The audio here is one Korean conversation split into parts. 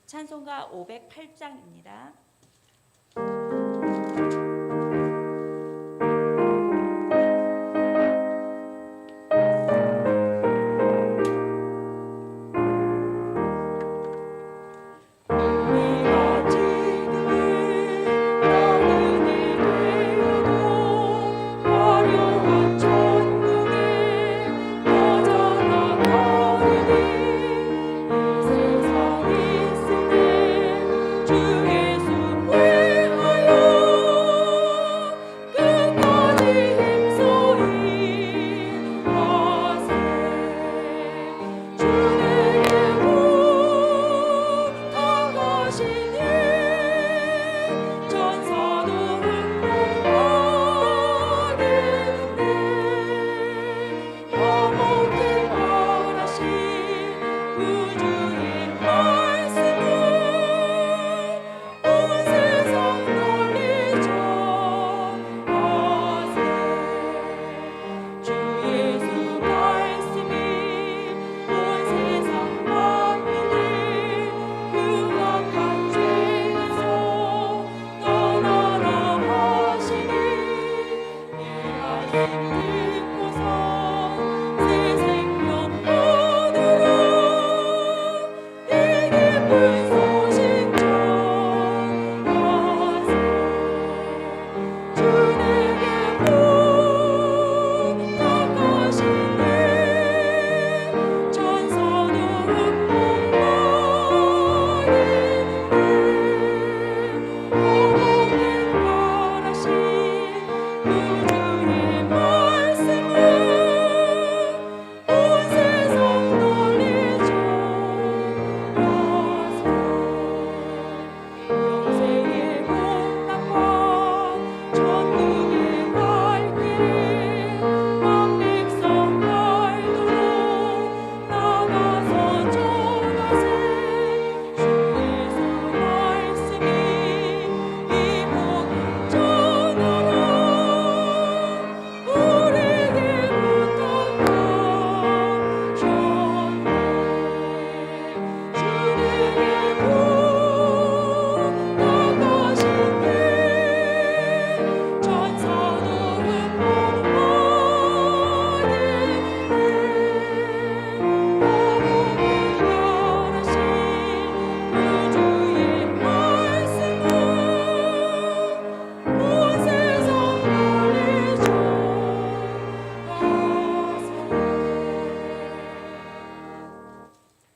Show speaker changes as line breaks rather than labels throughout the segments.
찬송가 508장입니다.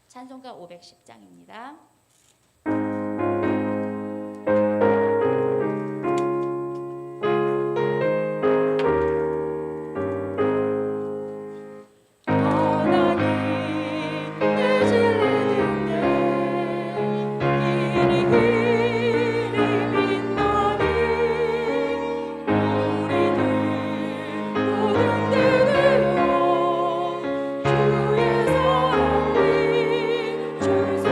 찬송가 510장입니다.
주의 사랑이 주세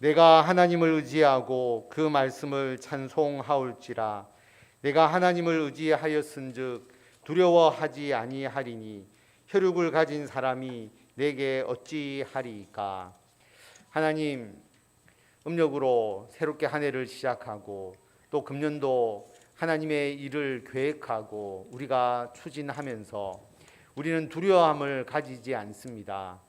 내가 하나님을 의지하고 그 말씀을 찬송하올지라. 내가 하나님을 의지하였은즉 두려워하지 아니하리니 혈육을 가진 사람이 내게 어찌하리이까. 하나님, 음력으로 새롭게 한 해를 시작하고 또 금년도 하나님의 일을 계획하고 우리가 추진하면서 우리는 두려움을 가지지 않습니다.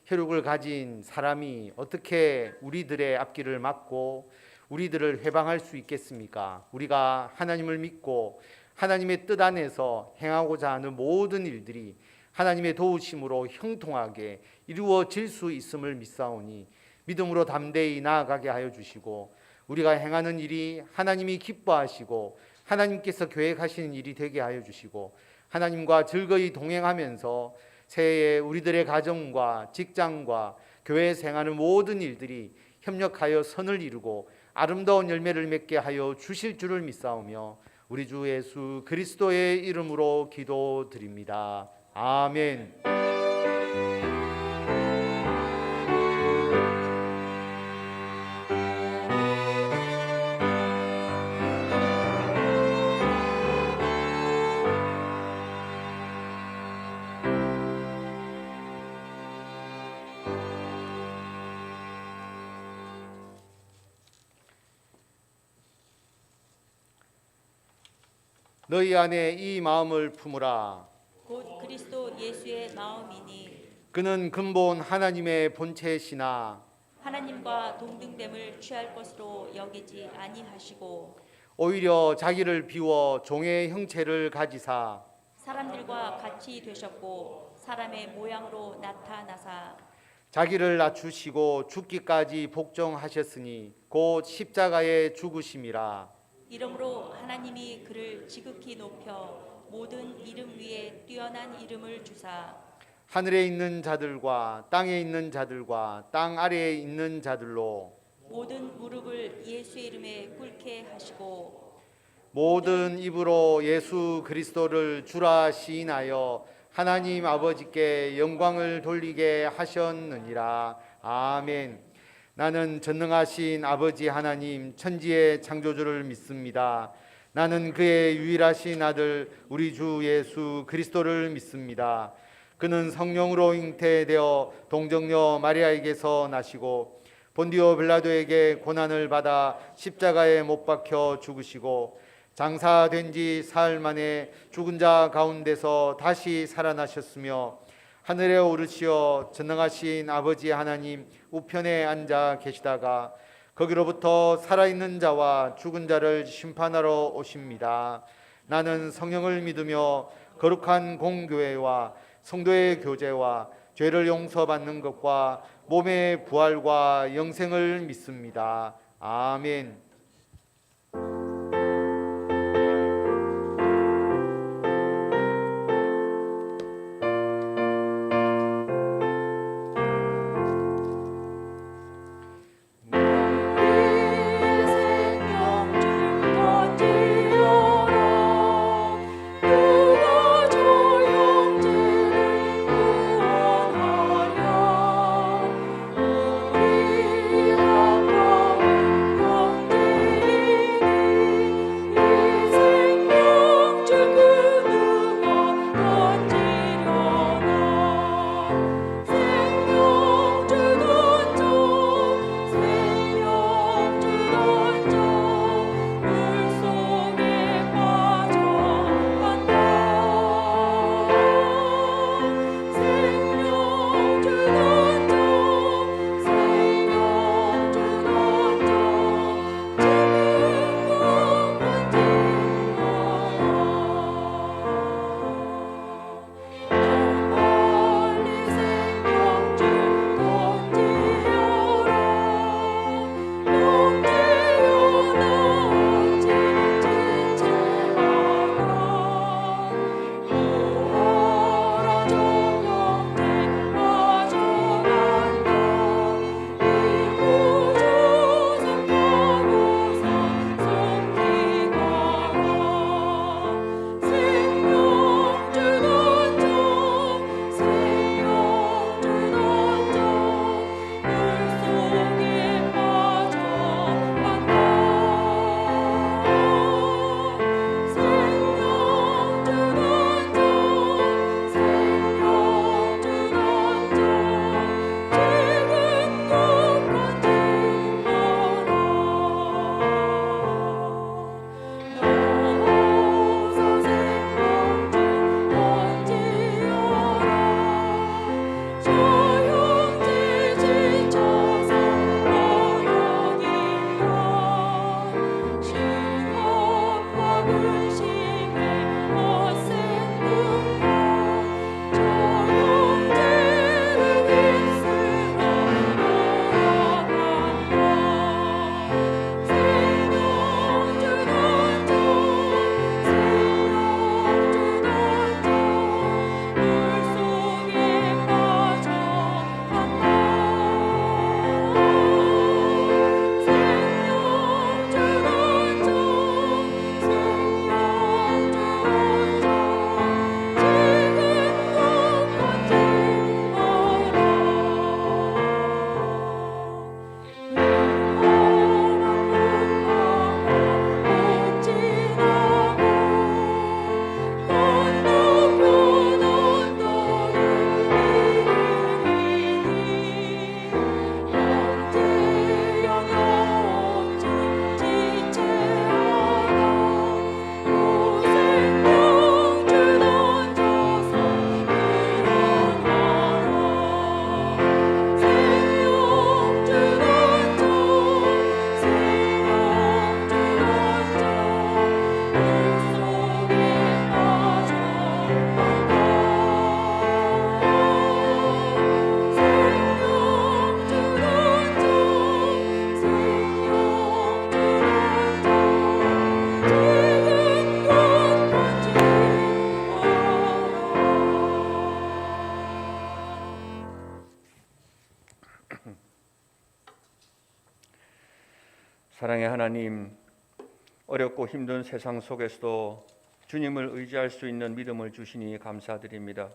혈육을 가진 사람이 어떻게 우리들의 앞길을 막고 우리들을 해방할 수 있겠습니까? 우리가 하나님을 믿고 하나님의 뜻 안에서 행하고자 하는 모든 일들이 하나님의 도우심으로 형통하게 이루어질 수 있음을 믿사오니 믿음으로 담대히 나아가게 하여 주시고 우리가 행하는 일이 하나님이 기뻐하시고 하나님께서 계획하시는 일이 되게 하여 주시고 하나님과 즐거이 동행하면서 새해에 우리들의 가정과 직장과 교회에서 행하는 모든 일들이 협력하여 선을 이루고 아름다운 열매를 맺게 하여 주실 줄을 믿사오며 우리 주 예수 그리스도의 이름으로 기도드립니다. 아멘. 너희 안에 이 마음을 품으라.
곧 그리스도 예수의 마음이니
그는 근본 하나님의 본체시나
하나님과 동등됨을 취할 것으로 여기지 아니하시고
오히려 자기를 비워 종의 형체를 가지사
사람들과 같이 되셨고 사람의 모양으로 나타나사
자기를 낮추시고 죽기까지 복종하셨으니 곧 십자가에 죽으심이라.
이러므로 하나님이 그를 지극히 높여 모든 이름 위에 뛰어난 이름을 주사
하늘에 있는 자들과 땅에 있는 자들과 땅 아래에 있는 자들로
모든 무릎을 예수의 이름에 꿇게 하시고
모든 입으로 예수 그리스도를 주라 시인하여 하나님 아버지께 영광을 돌리게 하셨느니라. 아멘. 나는 전능하신 아버지 하나님 천지의 창조주를 믿습니다. 나는 그의 유일하신 아들 우리 주 예수 그리스도를 믿습니다. 그는 성령으로 잉태되어 동정녀 마리아에게서 나시고 본디오 빌라도에게 고난을 받아 십자가에 못 박혀 죽으시고 장사된 지 사흘 만에 죽은 자 가운데서 다시 살아나셨으며 하늘에 오르시어 전능하신 아버지 하나님 우편에 앉아 계시다가 거기로부터 살아있는 자와 죽은 자를 심판하러 오십니다. 나는 성령을 믿으며 거룩한 공교회와 성도의 교제와 죄를 용서받는 것과 몸의 부활과 영생을 믿습니다. 아멘.
사랑의 하나님, 어렵고 힘든 세상 속에서도 주님을 의지할 수 있는 믿음을 주시니 감사드립니다.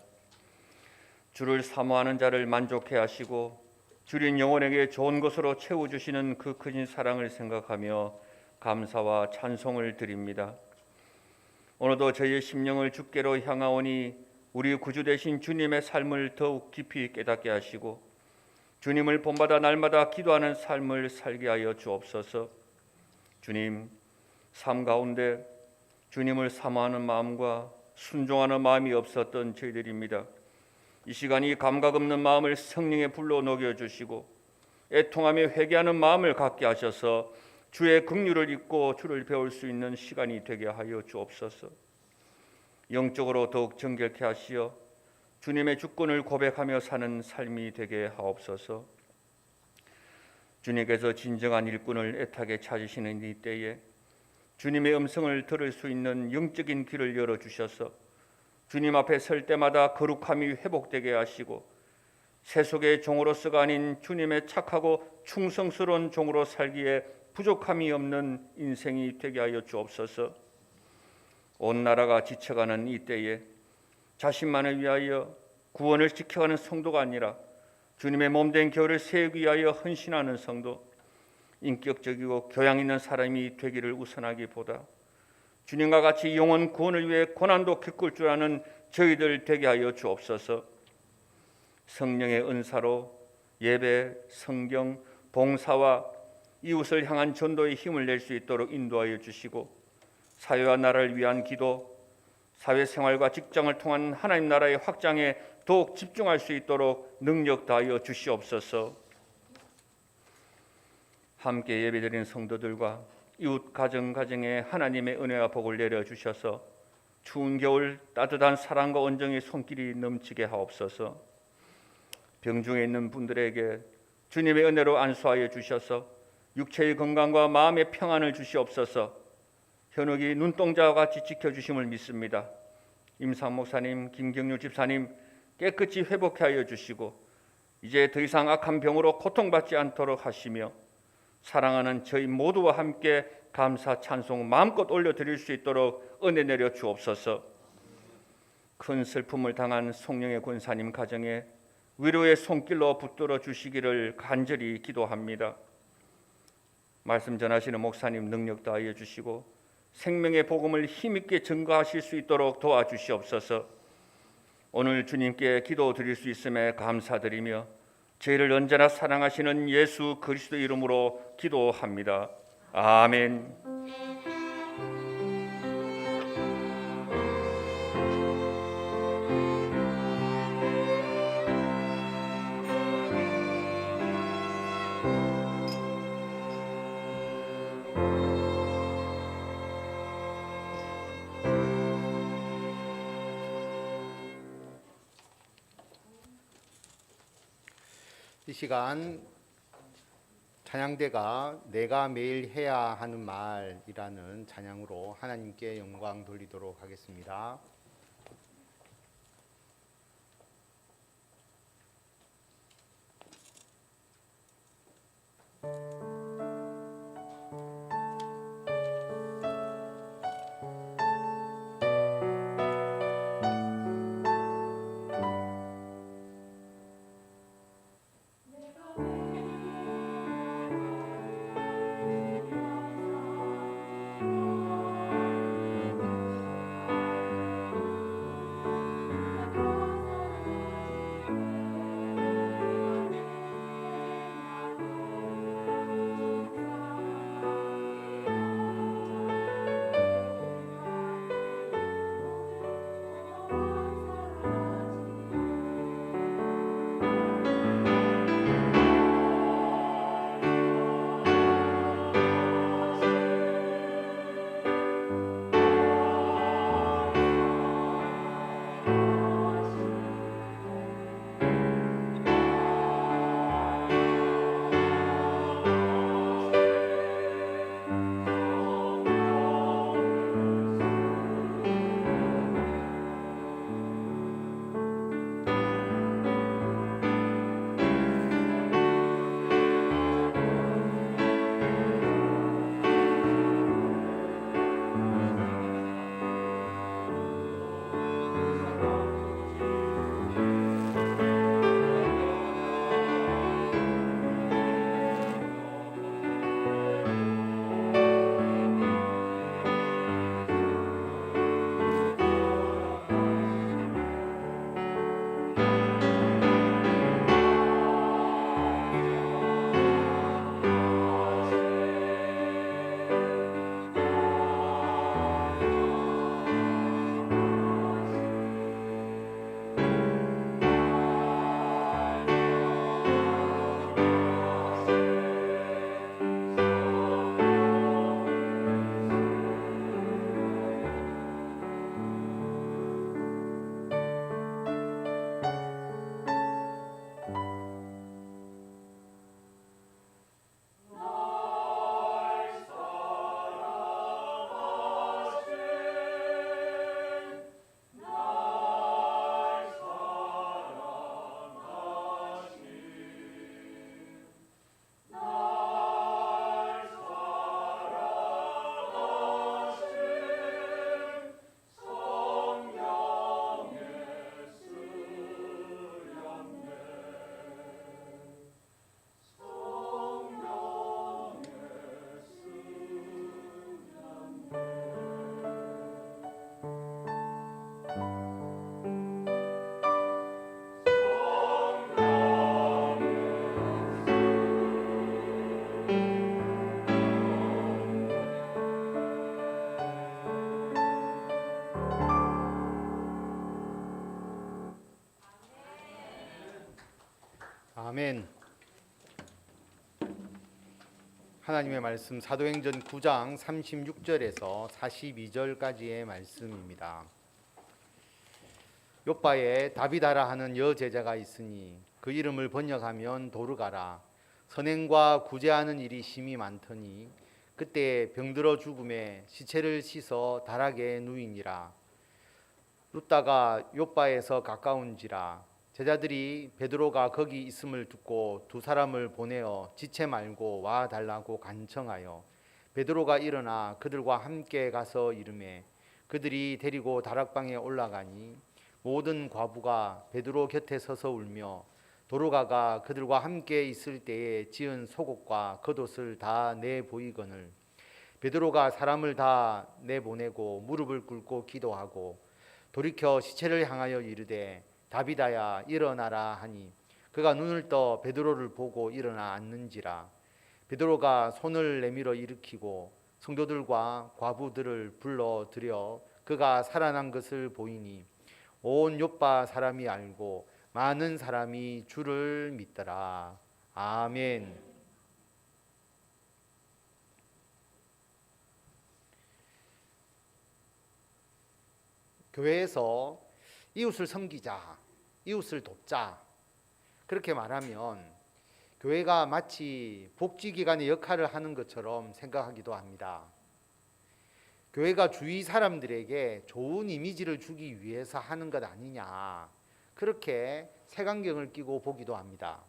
주를 사모하는 자를 만족해 하시고 주린 영혼에게 좋은 것으로 채워주시는 그 크신 사랑을 생각하며 감사와 찬송을 드립니다. 오늘도 저희의 심령을 주께로 향하오니 우리 구주 되신 주님의 삶을 더욱 깊이 깨닫게 하시고 주님을 본받아 날마다 기도하는 삶을 살게 하여 주옵소서. 주님, 삶 가운데 주님을 사모하는 마음과 순종하는 마음이 없었던 저희들입니다. 이 시간이 감각 없는 마음을 성령에 불러 녹여주시고 애통하며 회개하는 마음을 갖게 하셔서 주의 긍휼을 잊고 주를 배울 수 있는 시간이 되게 하여 주옵소서. 영적으로 더욱 정결케 하시어 주님의 주권을 고백하며 사는 삶이 되게 하옵소서. 주님께서 진정한 일꾼을 애타게 찾으시는 이 때에 주님의 음성을 들을 수 있는 영적인 귀를 열어주셔서 주님 앞에 설 때마다 거룩함이 회복되게 하시고 세속의 종으로서가 아닌 주님의 착하고 충성스러운 종으로 살기에 부족함이 없는 인생이 되게 하여 주옵소서. 온 나라가 지쳐가는 이 때에 자신만을 위하여 구원을 지켜가는 성도가 아니라 주님의 몸된 교회를 세우기 위하여 헌신하는 성도, 인격적이고 교양 있는 사람이 되기를 우선하기보다 주님과 같이 영혼 구원을 위해 고난도 겪을 줄 아는 저희들 되게 하여 주옵소서. 성령의 은사로 예배, 성경, 봉사와 이웃을 향한 전도에 힘을 낼 수 있도록 인도하여 주시고 사회와 나라를 위한 기도, 사회생활과 직장을 통한 하나님 나라의 확장에 더욱 집중할 수 있도록 능력 다하여 주시옵소서. 함께 예배드린 성도들과 이웃 가정에 하나님의 은혜와 복을 내려주셔서 추운 겨울 따뜻한 사랑과 온정의 손길이 넘치게 하옵소서. 병중에 있는 분들에게 주님의 은혜로 안수하여 주셔서 육체의 건강과 마음의 평안을 주시옵소서. 현욱이 눈동자와 같이 지켜주심을 믿습니다. 임상 목사님, 김경률 집사님 깨끗이 회복해 하여 주시고 이제 더 이상 악한 병으로 고통받지 않도록 하시며 사랑하는 저희 모두와 함께 감사 찬송 마음껏 올려드릴 수 있도록 은혜 내려 주옵소서. 큰 슬픔을 당한 송영의 권사님 가정에 위로의 손길로 붙들어 주시기를 간절히 기도합니다. 말씀 전하시는 목사님 능력 다하여 주시고 생명의 복음을 힘있게 증거하실 수 있도록 도와주시옵소서. 오늘 주님께 기도드릴 수 있음에 감사드리며 저희를 언제나 사랑하시는 예수 그리스도 이름으로 기도합니다. 아멘.
이 시간 찬양대가 내가 매일 해야 하는 말이라는 찬양으로 하나님께 영광 돌리도록 하겠습니다. 아멘. 하나님의 말씀 사도행전 9장 36절에서 42절까지의 말씀입니다. 요빠에 다비다라 하는 여제자가 있으니 그 이름을 번역하면 도르가라. 선행과 구제하는 일이 심히 많더니 그때 병들어 죽음에 시체를 씻어 다락에 누이니라. 룻다가 요빠에서 가까운지라. 제자들이 베드로가 거기 있음을 듣고 두 사람을 보내어 지체 말고 와 달라고 간청하여 베드로가 일어나 그들과 함께 가서 이르매 그들이 데리고 다락방에 올라가니 모든 과부가 베드로 곁에 서서 울며 도르가가 그들과 함께 있을 때에 지은 속옷과 겉옷을 다 내보이거늘 베드로가 사람을 다 내보내고 무릎을 꿇고 기도하고 돌이켜 시체를 향하여 이르되 다비다야 일어나라 하니 그가 눈을 떠 베드로를 보고 일어나 앉는지라. 베드로가 손을 내밀어 일으키고 성도들과 과부들을 불러 들여 그가 살아난 것을 보이니 온 요빠 사람이 알고 많은 사람이 주를 믿더라. 아멘. 교회에서 이웃을 섬기자, 이웃을 돕자 그렇게 말하면 교회가 마치 복지기관의 역할을 하는 것처럼 생각하기도 합니다. 교회가 주위 사람들에게 좋은 이미지를 주기 위해서 하는 것 아니냐 그렇게 색안경을 끼고 보기도 합니다.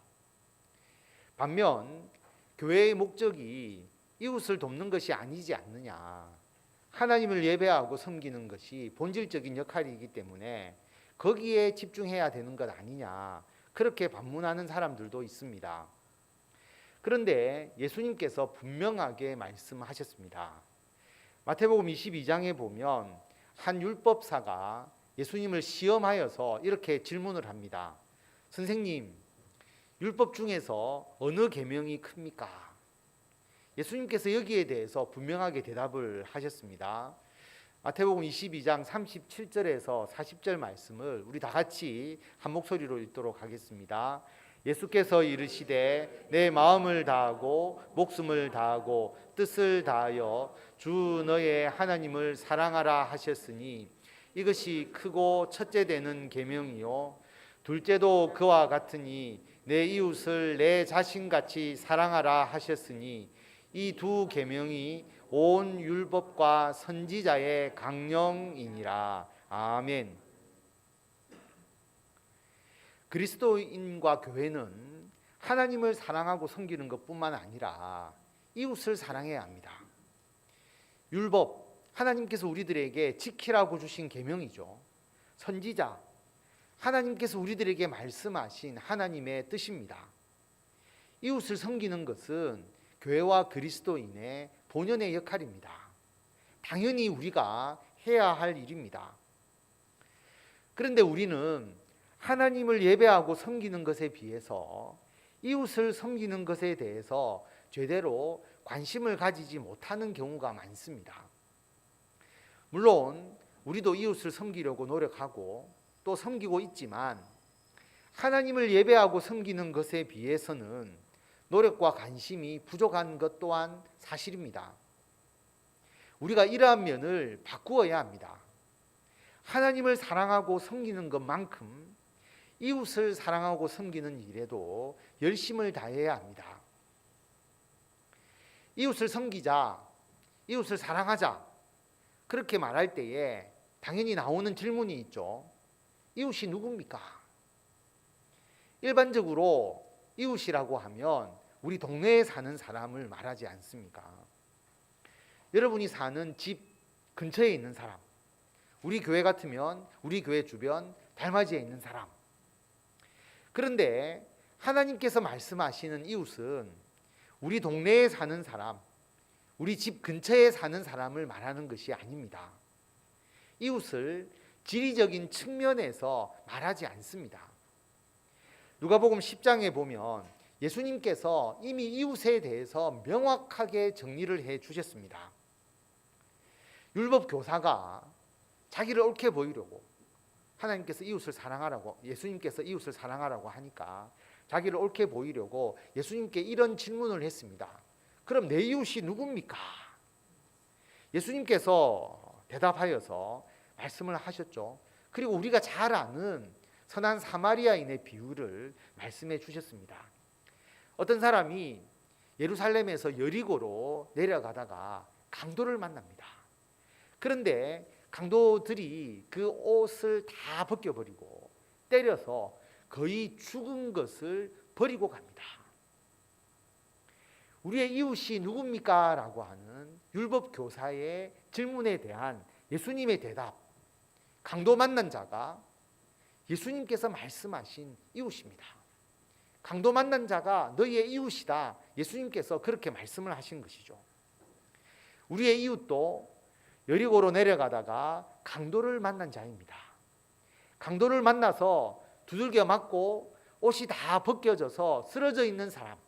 반면 교회의 목적이 이웃을 돕는 것이 아니지 않느냐, 하나님을 예배하고 섬기는 것이 본질적인 역할이기 때문에 거기에 집중해야 되는 것 아니냐 그렇게 반문하는 사람들도 있습니다. 그런데 예수님께서 분명하게 말씀하셨습니다. 마태복음 22장에 보면 한 율법사가 예수님을 시험하여서 이렇게 질문을 합니다. 선생님, 율법 중에서 어느 계명이 큽니까? 예수님께서 여기에 대해서 분명하게 대답을 하셨습니다. 마태복음 22장 37절에서 40절 말씀을 우리 다 같이 한 목소리로 읽도록 하겠습니다. 예수께서 이르시되 내 마음을 다하고 목숨을 다하고 뜻을 다하여 주 너의 하나님을 사랑하라 하셨으니 이것이 크고 첫째 되는 계명이요 둘째도 그와 같으니 내 이웃을 내 자신같이 사랑하라 하셨으니 이 두 계명이 온 율법과 선지자의 강령이니라. 아멘. 그리스도인과 교회는 하나님을 사랑하고 섬기는 것뿐만 아니라 이웃을 사랑해야 합니다. 율법, 하나님께서 우리들에게 지키라고 주신 계명이죠. 선지자, 하나님께서 우리들에게 말씀하신 하나님의 뜻입니다. 이웃을 섬기는 것은 교회와 그리스도인의 본연의 역할입니다. 당연히 우리가 해야 할 일입니다. 그런데 우리는 하나님을 예배하고 섬기는 것에 비해서 이웃을 섬기는 것에 대해서 제대로 관심을 가지지 못하는 경우가 많습니다. 물론 우리도 이웃을 섬기려고 노력하고 또 섬기고 있지만 하나님을 예배하고 섬기는 것에 비해서는 노력과 관심이 부족한 것 또한 사실입니다. 우리가 이러한 면을 바꾸어야 합니다. 하나님을 사랑하고 섬기는 것만큼 이웃을 사랑하고 섬기는 일에도 열심을 다해야 합니다. 이웃을 섬기자, 이웃을 사랑하자 그렇게 말할 때에 당연히 나오는 질문이 있죠. 이웃이 누굽니까? 일반적으로 이웃이라고 하면 우리 동네에 사는 사람을 말하지 않습니까? 여러분이 사는 집 근처에 있는 사람, 우리 교회 같으면 우리 교회 주변 달맞이에 있는 사람. 그런데 하나님께서 말씀하시는 이웃은 우리 동네에 사는 사람, 우리 집 근처에 사는 사람을 말하는 것이 아닙니다. 이웃을 지리적인 측면에서 말하지 않습니다. 누가복음 10장에 보면 예수님께서 이미 이웃에 대해서 명확하게 정리를 해 주셨습니다. 율법 교사가 자기를 옳게 보이려고 하나님께서 이웃을 사랑하라고, 예수님께서 이웃을 사랑하라고 하니까 자기를 옳게 보이려고 예수님께 이런 질문을 했습니다. 그럼 내 이웃이 누굽니까? 예수님께서 대답하여서 말씀을 하셨죠. 그리고 우리가 잘 아는 선한 사마리아인의 비유를 말씀해 주셨습니다. 어떤 사람이 예루살렘에서 여리고로 내려가다가 강도를 만납니다. 그런데 강도들이 그 옷을 다 벗겨버리고 때려서 거의 죽은 것을 버리고 갑니다. 우리의 이웃이 누굽니까? 라고 하는 율법 교사의 질문에 대한 예수님의 대답, 강도 만난 자가 예수님께서 말씀하신 이웃입니다. 강도 만난 자가 너희의 이웃이다. 예수님께서 그렇게 말씀을 하신 것이죠. 우리의 이웃도 여리고로 내려가다가 강도를 만난 자입니다. 강도를 만나서 두들겨 맞고 옷이 다 벗겨져서 쓰러져 있는 사람,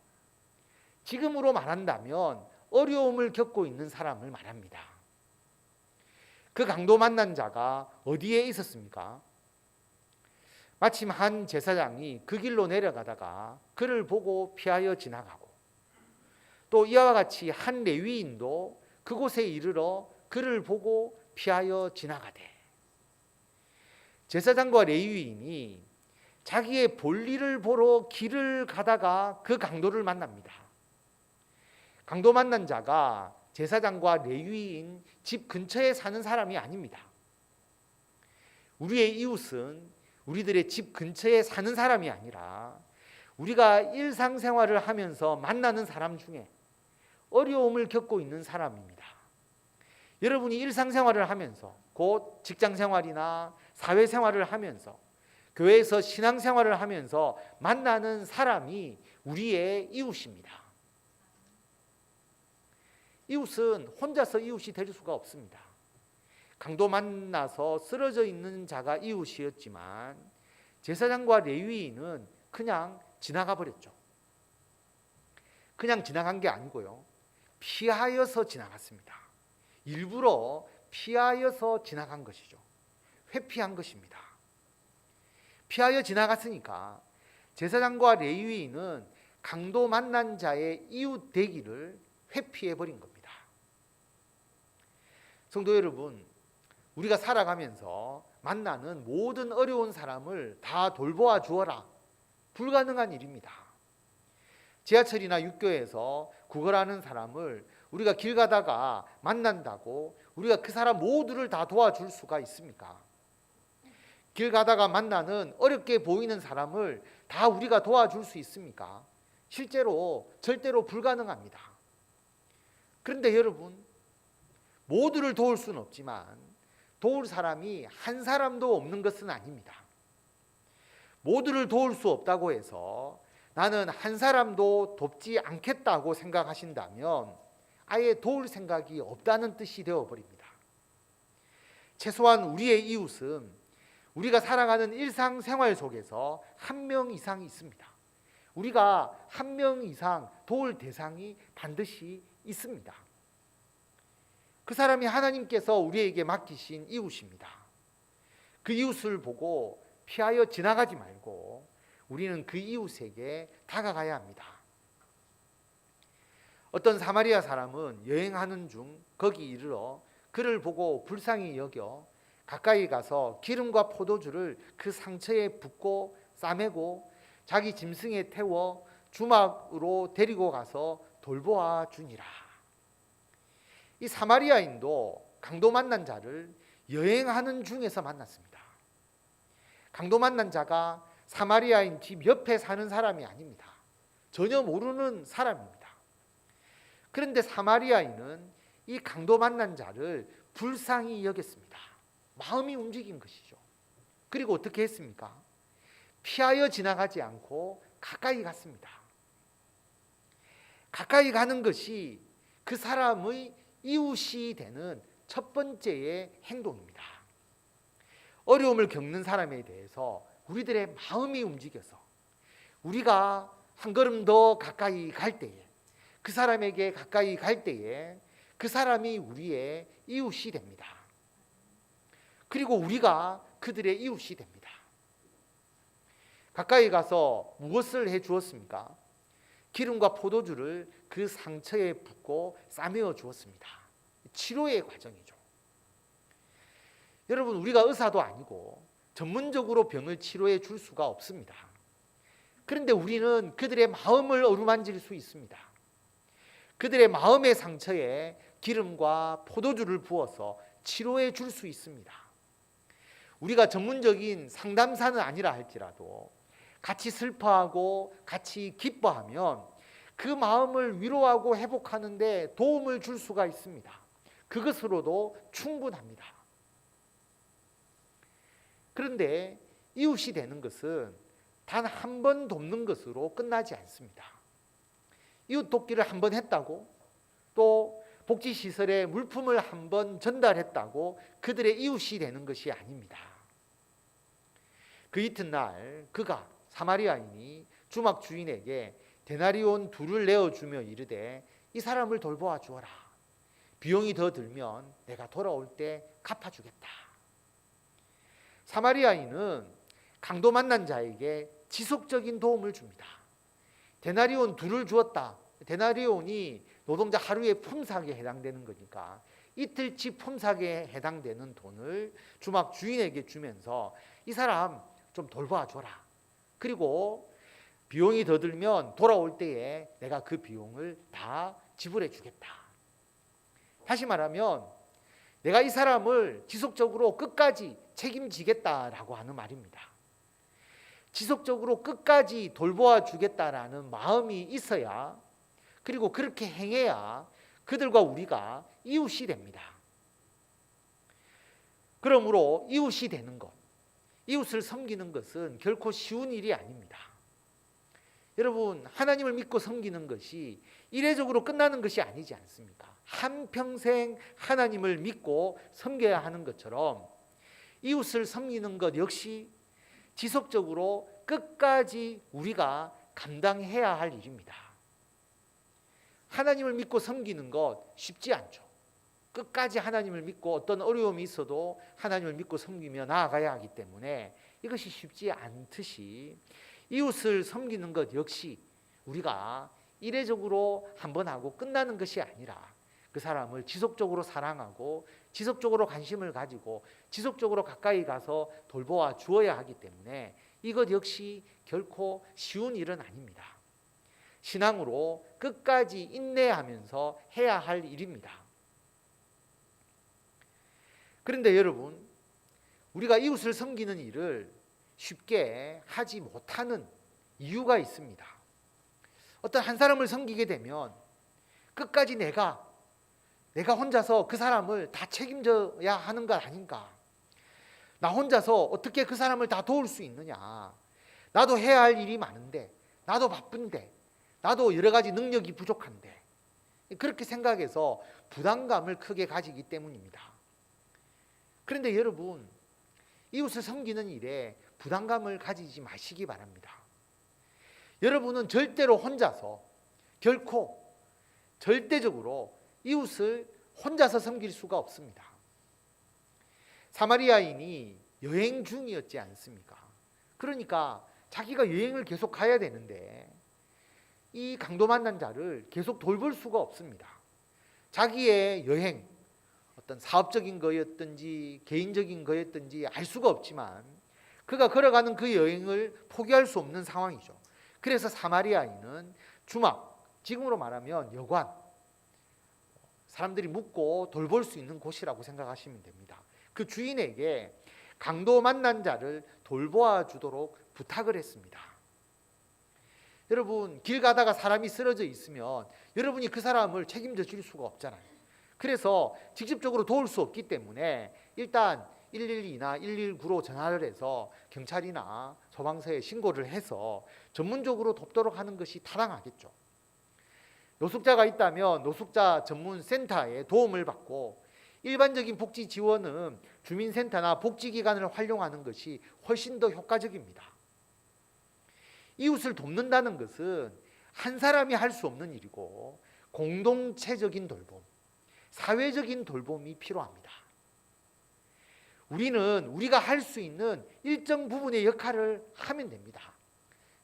지금으로 말한다면 어려움을 겪고 있는 사람을 말합니다. 그 강도 만난 자가 어디에 있었습니까? 마침 한 제사장이 그 길로 내려가다가 그를 보고 피하여 지나가고, 또 이와 같이 한 레위인도 그곳에 이르러 그를 보고 피하여 지나가되, 제사장과 레위인이 자기의 볼일을 보러 길을 가다가 그 강도를 만납니다. 강도 만난 자가 제사장과 레위인 집 근처에 사는 사람이 아닙니다. 우리의 이웃은 우리들의 집 근처에 사는 사람이 아니라 우리가 일상생활을 하면서 만나는 사람 중에 어려움을 겪고 있는 사람입니다. 여러분이 일상생활을 하면서, 곧 직장생활이나 사회생활을 하면서, 교회에서 신앙생활을 하면서 만나는 사람이 우리의 이웃입니다. 이웃은 혼자서 이웃이 될 수가 없습니다. 강도 만나서 쓰러져 있는 자가 이웃이었지만 제사장과 레위인은 그냥 지나가 버렸죠. 그냥 지나간 게 아니고요, 피하여서 지나갔습니다. 일부러 피하여서 지나간 것이죠. 회피한 것입니다. 피하여 지나갔으니까 제사장과 레위인은 강도 만난 자의 이웃 되기를 회피해 버린 겁니다. 성도 여러분, 우리가 살아가면서 만나는 모든 어려운 사람을 다 돌보아 주어라, 불가능한 일입니다. 지하철이나 육교에서 구걸하는 사람을 우리가 길 가다가 만난다고 우리가 그 사람 모두를 다 도와줄 수가 있습니까? 길 가다가 만나는 어렵게 보이는 사람을 다 우리가 도와줄 수 있습니까? 실제로 절대로 불가능합니다. 그런데 여러분, 모두를 도울 수는 없지만 도울 사람이 한 사람도 없는 것은 아닙니다. 모두를 도울 수 없다고 해서 나는 한 사람도 돕지 않겠다고 생각하신다면 아예 도울 생각이 없다는 뜻이 되어버립니다. 최소한 우리의 이웃은 우리가 살아가는 일상생활 속에서 한 명 이상이 있습니다. 우리가 한 명 이상 도울 대상이 반드시 있습니다. 그 사람이 하나님께서 우리에게 맡기신 이웃입니다. 그 이웃을 보고 피하여 지나가지 말고 우리는 그 이웃에게 다가가야 합니다. 어떤 사마리아 사람은 여행하는 중 거기 이르러 그를 보고 불쌍히 여겨 가까이 가서 기름과 포도주를 그 상처에 붓고 싸매고 자기 짐승에 태워 주막으로 데리고 가서 돌보아 주니라. 이 사마리아인도 강도 만난 자를 여행하는 중에서 만났습니다. 강도 만난 자가 사마리아인 집 옆에 사는 사람이 아닙니다. 전혀 모르는 사람입니다. 그런데 사마리아인은 이 강도 만난 자를 불쌍히 여겼습니다. 마음이 움직인 것이죠. 그리고 어떻게 했습니까? 피하여 지나가지 않고 가까이 갔습니다. 가까이 가는 것이 그 사람의 이웃이 되는 첫 번째의 행동입니다. 어려움을 겪는 사람에 대해서 우리들의 마음이 움직여서 우리가 한 걸음 더 가까이 갈 때에, 그 사람에게 가까이 갈 때에 그 사람이 우리의 이웃이 됩니다. 그리고 우리가 그들의 이웃이 됩니다. 가까이 가서 무엇을 해 주었습니까? 기름과 포도주를 그 상처에 붓고 싸매어 주었습니다. 치료의 과정이죠. 여러분, 우리가 의사도 아니고 전문적으로 병을 치료해 줄 수가 없습니다. 그런데 우리는 그들의 마음을 어루만질 수 있습니다. 그들의 마음의 상처에 기름과 포도주를 부어서 치료해 줄 수 있습니다. 우리가 전문적인 상담사는 아니라 할지라도 같이 슬퍼하고 같이 기뻐하면 그 마음을 위로하고 회복하는 데 도움을 줄 수가 있습니다. 그것으로도 충분합니다. 그런데 이웃이 되는 것은 단 한 번 돕는 것으로 끝나지 않습니다. 이웃 돕기를 한 번 했다고, 또 복지시설에 물품을 한 번 전달했다고 그들의 이웃이 되는 것이 아닙니다. 그 이튿날 그가, 사마리아인이 주막 주인에게 데나리온 2를 내어주며 이르되 이 사람을 돌보아 주어라. 비용이 더 들면 내가 돌아올 때 갚아주겠다. 사마리아인은 강도 만난 자에게 지속적인 도움을 줍니다. 데나리온 2를 주었다. 데나리온이 노동자 하루의 품삯에 해당되는 거니까 이틀치 품삯에 해당되는 돈을 주막 주인에게 주면서 이 사람 좀 돌봐 줘라. 그리고 비용이 더 들면 돌아올 때에 내가 그 비용을 다 지불해 주겠다. 다시 말하면 내가 이 사람을 지속적으로 끝까지 책임지겠다라고 하는 말입니다. 지속적으로 끝까지 돌보아 주겠다라는 마음이 있어야, 그리고 그렇게 행해야 그들과 우리가 이웃이 됩니다. 그러므로 이웃이 되는 것, 이웃을 섬기는 것은 결코 쉬운 일이 아닙니다. 여러분, 하나님을 믿고 섬기는 것이 이례적으로 끝나는 것이 아니지 않습니까? 한평생 하나님을 믿고 섬겨야 하는 것처럼 이웃을 섬기는 것 역시 지속적으로 끝까지 우리가 감당해야 할 일입니다. 하나님을 믿고 섬기는 것 쉽지 않죠. 끝까지 하나님을 믿고 어떤 어려움이 있어도 하나님을 믿고 섬기며 나아가야 하기 때문에 이것이 쉽지 않듯이 이웃을 섬기는 것 역시 우리가 이례적으로 한번 하고 끝나는 것이 아니라 그 사람을 지속적으로 사랑하고 지속적으로 관심을 가지고 지속적으로 가까이 가서 돌보아 주어야 하기 때문에 이것 역시 결코 쉬운 일은 아닙니다. 신앙으로 끝까지 인내하면서 해야 할 일입니다. 그런데 여러분, 우리가 이웃을 섬기는 일을 쉽게 하지 못하는 이유가 있습니다. 어떤 한 사람을 섬기게 되면 끝까지 내가 혼자서 그 사람을 다 책임져야 하는 것 아닌가? 나 혼자서 어떻게 그 사람을 다 도울 수 있느냐? 나도 해야 할 일이 많은데, 나도 바쁜데, 나도 여러 가지 능력이 부족한데, 그렇게 생각해서 부담감을 크게 가지기 때문입니다. 그런데 여러분, 이웃을 섬기는 일에 부담감을 가지지 마시기 바랍니다. 여러분은 절대로 혼자서, 결코 절대적으로 이웃을 혼자서 섬길 수가 없습니다. 사마리아인이 여행 중이었지 않습니까? 그러니까 자기가 여행을 계속 가야 되는데 이 강도 만난 자를 계속 돌볼 수가 없습니다. 자기의 여행, 어떤 사업적인 거였든지 개인적인 거였든지 알 수가 없지만 그가 걸어가는 그 여행을 포기할 수 없는 상황이죠. 그래서 사마리아인은 주막, 지금으로 말하면 여관, 사람들이 묵고 돌볼 수 있는 곳이라고 생각하시면 됩니다. 그 주인에게 강도 만난 자를 돌보아 주도록 부탁을 했습니다. 여러분, 길 가다가 사람이 쓰러져 있으면 여러분이 그 사람을 책임져 줄 수가 없잖아요. 그래서 직접적으로 도울 수 없기 때문에 일단 112나 119로 전화를 해서 경찰이나 소방서에 신고를 해서 전문적으로 돕도록 하는 것이 타당하겠죠. 노숙자가 있다면 노숙자 전문 센터에 도움을 받고, 일반적인 복지 지원은 주민센터나 복지기관을 활용하는 것이 훨씬 더 효과적입니다. 이웃을 돕는다는 것은 한 사람이 할 수 없는 일이고 공동체적인 돌봄, 사회적인 돌봄이 필요합니다. 우리는 우리가 할 수 있는 일정 부분의 역할을 하면 됩니다.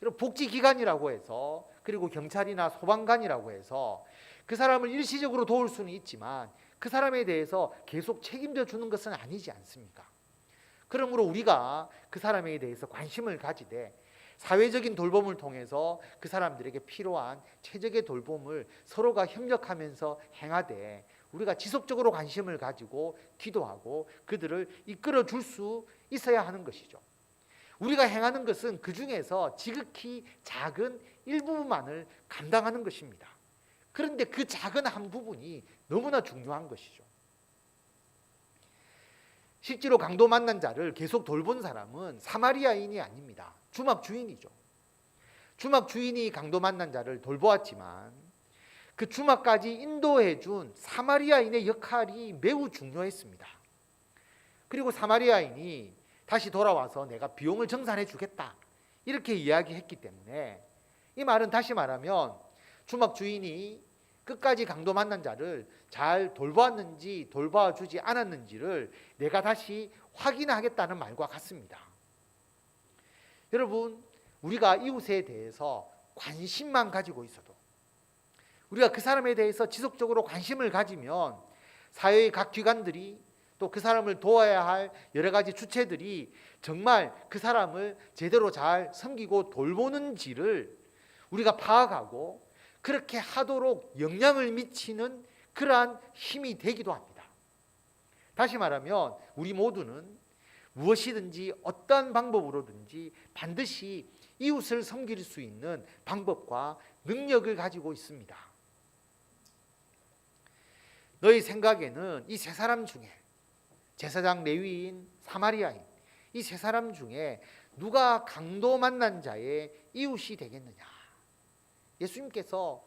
복지기관이라고 해서, 그리고 경찰이나 소방관이라고 해서 그 사람을 일시적으로 도울 수는 있지만 그 사람에 대해서 계속 책임져 주는 것은 아니지 않습니까? 그러므로 우리가 그 사람에 대해서 관심을 가지되 사회적인 돌봄을 통해서 그 사람들에게 필요한 최적의 돌봄을 서로가 협력하면서 행하되 우리가 지속적으로 관심을 가지고 기도하고 그들을 이끌어 줄 수 있어야 하는 것이죠. 우리가 행하는 것은 그 중에서 지극히 작은 일부분만을 감당하는 것입니다. 그런데 그 작은 한 부분이 너무나 중요한 것이죠. 실제로 강도 만난 자를 계속 돌본 사람은 사마리아인이 아닙니다. 주막 주인이죠. 주막 주인이 강도 만난 자를 돌보았지만 그 주막까지 인도해 준 사마리아인의 역할이 매우 중요했습니다. 그리고 사마리아인이 다시 돌아와서 내가 비용을 정산해 주겠다 이렇게 이야기했기 때문에, 이 말은 다시 말하면 주막 주인이 끝까지 강도 만난 자를 잘 돌보았는지 돌봐주지 않았는지를 내가 다시 확인하겠다는 말과 같습니다. 여러분, 우리가 이웃에 대해서 관심만 가지고 있어도, 우리가 그 사람에 대해서 지속적으로 관심을 가지면 사회의 각 기관들이 또 그 사람을 도와야 할 여러 가지 주체들이 정말 그 사람을 제대로 잘 섬기고 돌보는지를 우리가 파악하고 그렇게 하도록 영향을 미치는 그러한 힘이 되기도 합니다. 다시 말하면 우리 모두는 무엇이든지 어떤 방법으로든지 반드시 이웃을 섬길 수 있는 방법과 능력을 가지고 있습니다. 너희 생각에는 이 세 사람 중에, 제사장, 레위인, 사마리아인, 이 세 사람 중에 누가 강도 만난 자의 이웃이 되겠느냐? 예수님께서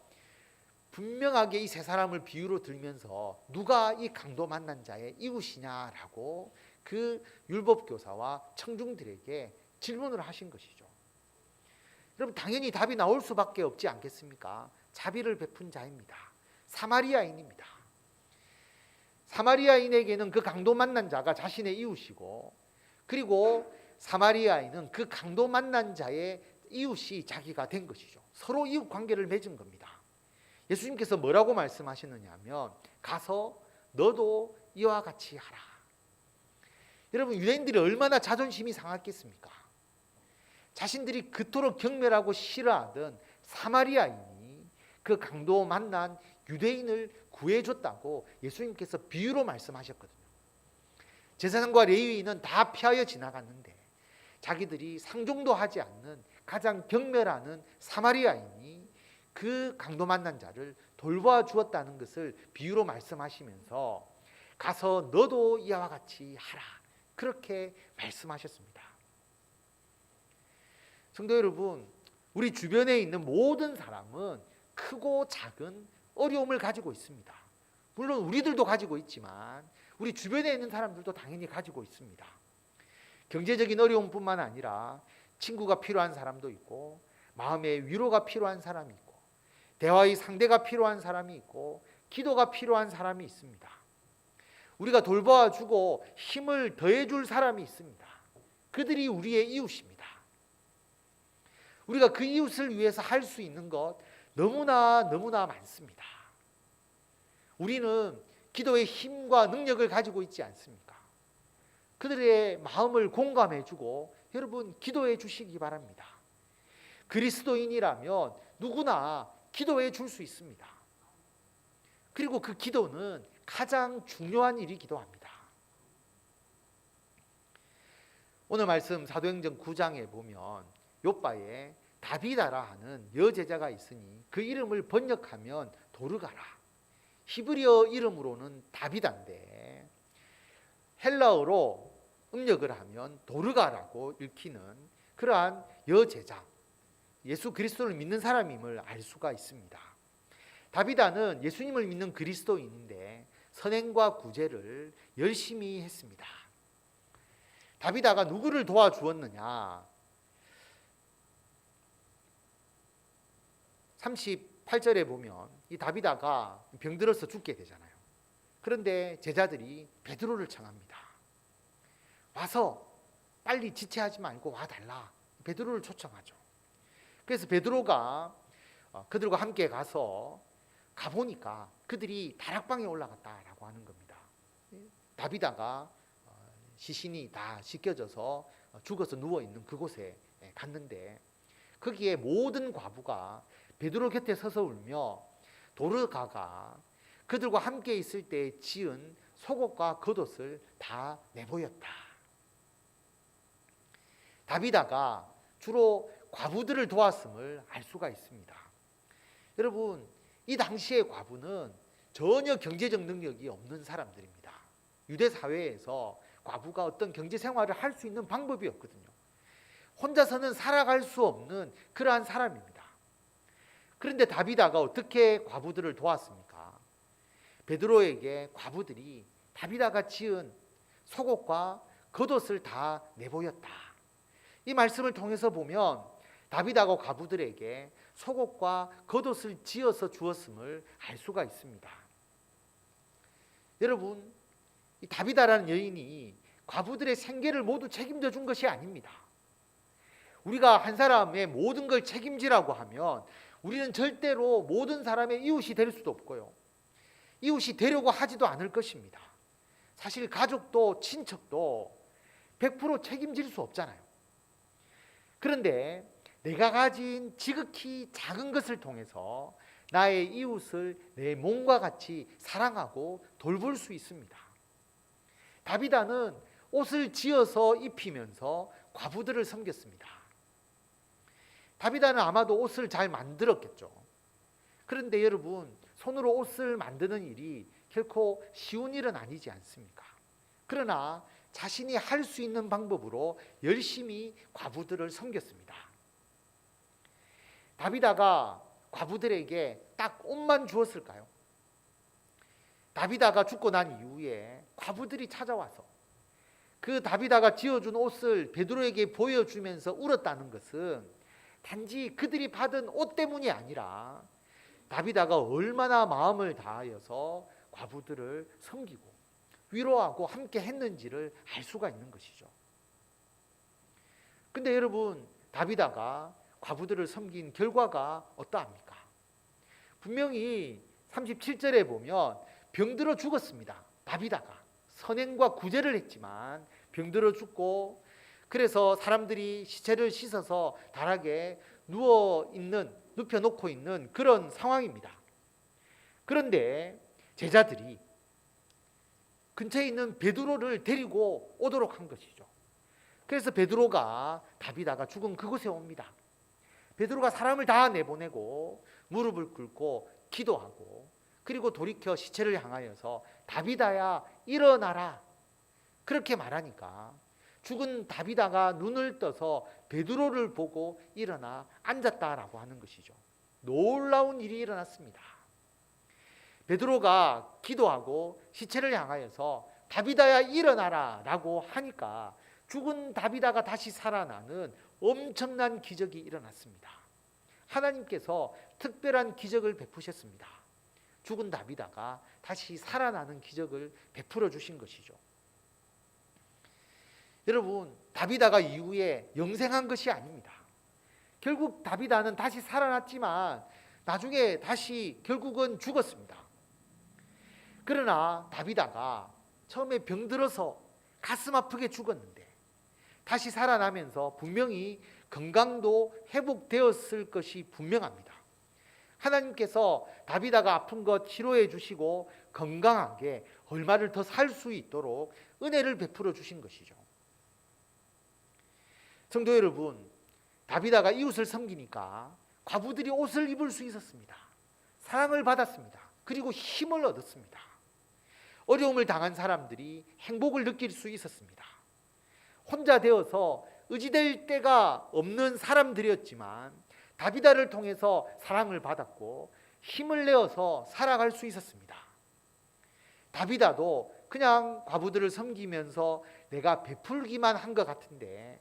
분명하게 이 세 사람을 비유로 들면서 누가 이 강도 만난 자의 이웃이냐라고 그 율법교사와 청중들에게 질문을 하신 것이죠. 여러분, 당연히 답이 나올 수밖에 없지 않겠습니까? 자비를 베푼 자입니다. 사마리아인입니다. 사마리아인에게는 그 강도 만난 자가 자신의 이웃이고, 그리고 사마리아인은 그 강도 만난 자의 이웃이 자기가 된 것이죠. 서로 이웃 관계를 맺은 겁니다. 예수님께서 뭐라고 말씀하시느냐 하면, 가서 너도 이와 같이 하라. 여러분, 유대인들이 얼마나 자존심이 상했겠습니까? 자신들이 그토록 경멸하고 싫어하던 사마리아인이 그 강도 만난 유대인을 구해줬다고 예수님께서 비유로 말씀하셨거든요. 제사장과 레위인은 다 피하여 지나갔는데 자기들이 상종도 하지 않는 가장 경멸하는 사마리아인이 그 강도 만난 자를 돌보아 주었다는 것을 비유로 말씀하시면서 가서 너도 이와 같이 하라, 그렇게 말씀하셨습니다. 성도 여러분, 우리 주변에 있는 모든 사람은 크고 작은 어려움을 가지고 있습니다. 물론 우리들도 가지고 있지만 우리 주변에 있는 사람들도 당연히 가지고 있습니다. 경제적인 어려움뿐만 아니라 친구가 필요한 사람도 있고, 마음의 위로가 필요한 사람이 있고, 대화의 상대가 필요한 사람이 있고, 기도가 필요한 사람이 있습니다. 우리가 돌보아 주고 힘을 더해 줄 사람이 있습니다. 그들이 우리의 이웃입니다. 우리가 그 이웃을 위해서 할 수 있는 것 너무나 많습니다. 우리는 기도의 힘과 능력을 가지고 있지 않습니까? 그들의 마음을 공감해 주고 여러분 기도해 주시기 바랍니다. 그리스도인이라면 누구나 기도해 줄 수 있습니다. 그리고 그 기도는 가장 중요한 일이기도 합니다. 오늘 말씀 사도행전 9장에 보면 욥바에 다비다라 하는 여제자가 있으니 그 이름을 번역하면 도르가라. 히브리어 이름으로는 다비다인데 헬라어로 음력을 하면 도르가라고 읽히는 그러한 여제자, 예수 그리스도를 믿는 사람임을 알 수가 있습니다. 다비다는 예수님을 믿는 그리스도인인데 선행과 구제를 열심히 했습니다. 다비다가 누구를 도와주었느냐? 38절에 보면 이 다비다가 병들어서 죽게 되잖아요. 그런데 제자들이 베드로를 청합니다. 와서 빨리 지체하지 말고 와달라. 베드로를 초청하죠. 그래서 베드로가 그들과 함께 가보니까 그들이 다락방에 올라갔다라고 하는 겁니다. 다비다가 시신이 다 씻겨져서 죽어서 누워있는 그곳에 갔는데, 거기에 모든 과부가 베드로 곁에 서서 울며 도르가가 그들과 함께 있을 때 지은 속옷과 겉옷을 다 내보였다. 다비다가 주로 과부들을 도왔음을 알 수가 있습니다. 여러분, 이 당시의 과부는 전혀 경제적 능력이 없는 사람들입니다. 유대 사회에서 과부가 어떤 경제 생활을 할 수 있는 방법이 없거든요. 혼자서는 살아갈 수 없는 그러한 사람입니다. 그런데 다비다가 어떻게 과부들을 도왔습니까? 베드로에게 과부들이 다비다가 지은 속옷과 겉옷을 다 내보였다. 이 말씀을 통해서 보면 다비다가 과부들에게 속옷과 겉옷을 지어서 주었음을 알 수가 있습니다. 여러분, 이 다비다라는 여인이 과부들의 생계를 모두 책임져 준 것이 아닙니다. 우리가 한 사람의 모든 걸 책임지라고 하면 우리는 절대로 모든 사람의 이웃이 될 수도 없고요, 이웃이 되려고 하지도 않을 것입니다. 사실 가족도 친척도 100% 책임질 수 없잖아요. 그런데 내가 가진 지극히 작은 것을 통해서 나의 이웃을 내 몸과 같이 사랑하고 돌볼 수 있습니다. 다비다는 옷을 지어서 입히면서 과부들을 섬겼습니다. 다비다는 아마도 옷을 잘 만들었겠죠. 그런데 여러분, 손으로 옷을 만드는 일이 결코 쉬운 일은 아니지 않습니까? 그러나 자신이 할 수 있는 방법으로 열심히 과부들을 섬겼습니다. 다비다가 과부들에게 딱 옷만 주었을까요? 다비다가 죽고 난 이후에 과부들이 찾아와서 그 다비다가 지어준 옷을 베드로에게 보여주면서 울었다는 것은 단지 그들이 받은 옷 때문이 아니라 다비다가 얼마나 마음을 다하여서 과부들을 섬기고 위로하고 함께 했는지를 알 수가 있는 것이죠. 근데 여러분, 다비다가 과부들을 섬긴 결과가 어떠합니까? 분명히 37절에 보면 병들어 죽었습니다. 다비다가 선행과 구제를 했지만 병들어 죽고, 그래서 사람들이 시체를 씻어서 다락에 눕혀놓고 있는 그런 상황입니다. 그런데 제자들이 근처에 있는 베드로를 데리고 오도록 한 것이죠. 그래서 베드로가 다비다가 죽은 그곳에 옵니다. 베드로가 사람을 다 내보내고 무릎을 꿇고 기도하고, 그리고 돌이켜 시체를 향하여서 다비다야 일어나라, 그렇게 말하니까 죽은 다비다가 눈을 떠서 베드로를 보고 일어나 앉았다라고 하는 것이죠. 놀라운 일이 일어났습니다. 베드로가 기도하고 시체를 향하여서 다비다야 일어나라 라고 하니까 죽은 다비다가 다시 살아나는 엄청난 기적이 일어났습니다. 하나님께서 특별한 기적을 베푸셨습니다. 죽은 다비다가 다시 살아나는 기적을 베풀어 주신 것이죠. 여러분, 다비다가 이후에 영생한 것이 아닙니다. 결국 다비다는 다시 살아났지만 나중에 다시 결국은 죽었습니다. 그러나 다비다가 처음에 병들어서 가슴 아프게 죽었는데 다시 살아나면서 분명히 건강도 회복되었을 것이 분명합니다. 하나님께서 다비다가 아픈 것 치료해 주시고 건강하게 얼마를 더 살 수 있도록 은혜를 베풀어 주신 것이죠. 성도 여러분, 다비다가 이웃을 섬기니까 과부들이 옷을 입을 수 있었습니다. 사랑을 받았습니다. 그리고 힘을 얻었습니다. 어려움을 당한 사람들이 행복을 느낄 수 있었습니다. 혼자 되어서 의지될 데가 없는 사람들이었지만 다비다를 통해서 사랑을 받았고 힘을 내어서 살아갈 수 있었습니다. 다비다도 그냥 과부들을 섬기면서 내가 베풀기만 한 것 같은데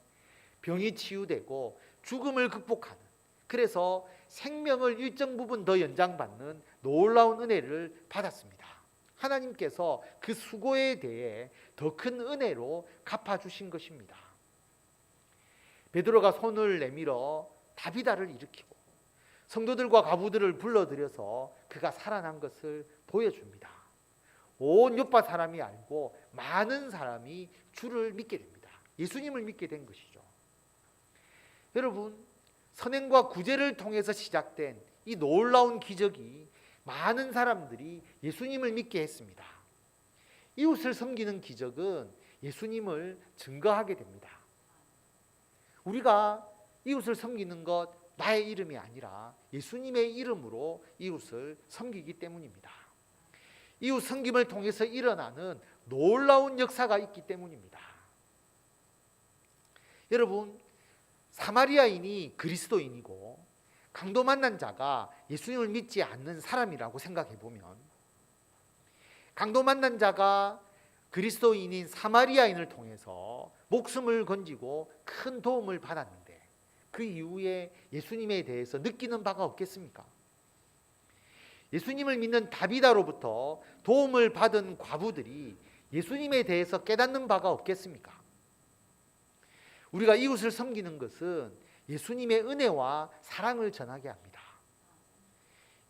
병이 치유되고 죽음을 극복하는, 그래서 생명을 일정 부분 더 연장받는 놀라운 은혜를 받았습니다. 하나님께서 그 수고에 대해 더 큰 은혜로 갚아주신 것입니다. 베드로가 손을 내밀어 다비다를 일으키고 성도들과 과부들을 불러들여서 그가 살아난 것을 보여줍니다. 온 요파 사람이 알고 많은 사람이 주를 믿게 됩니다. 예수님을 믿게 된 것이죠. 여러분, 선행과 구제를 통해서 시작된 이 놀라운 기적이 많은 사람들이 예수님을 믿게 했습니다. 이웃을 섬기는 기적은 예수님을 증거하게 됩니다. 우리가 이웃을 섬기는 것 나의 이름이 아니라 예수님의 이름으로 이웃을 섬기기 때문입니다. 이웃 섬김을 통해서 일어나는 놀라운 역사가 있기 때문입니다. 여러분, 사마리아인이 그리스도인이고 강도 만난 자가 예수님을 믿지 않는 사람이라고 생각해 보면, 강도 만난 자가 그리스도인인 사마리아인을 통해서 목숨을 건지고 큰 도움을 받았는데 그 이후에 예수님에 대해서 느끼는 바가 없겠습니까? 예수님을 믿는 다비다로부터 도움을 받은 과부들이 예수님에 대해서 깨닫는 바가 없겠습니까? 우리가 이웃을 섬기는 것은 예수님의 은혜와 사랑을 전하게 합니다.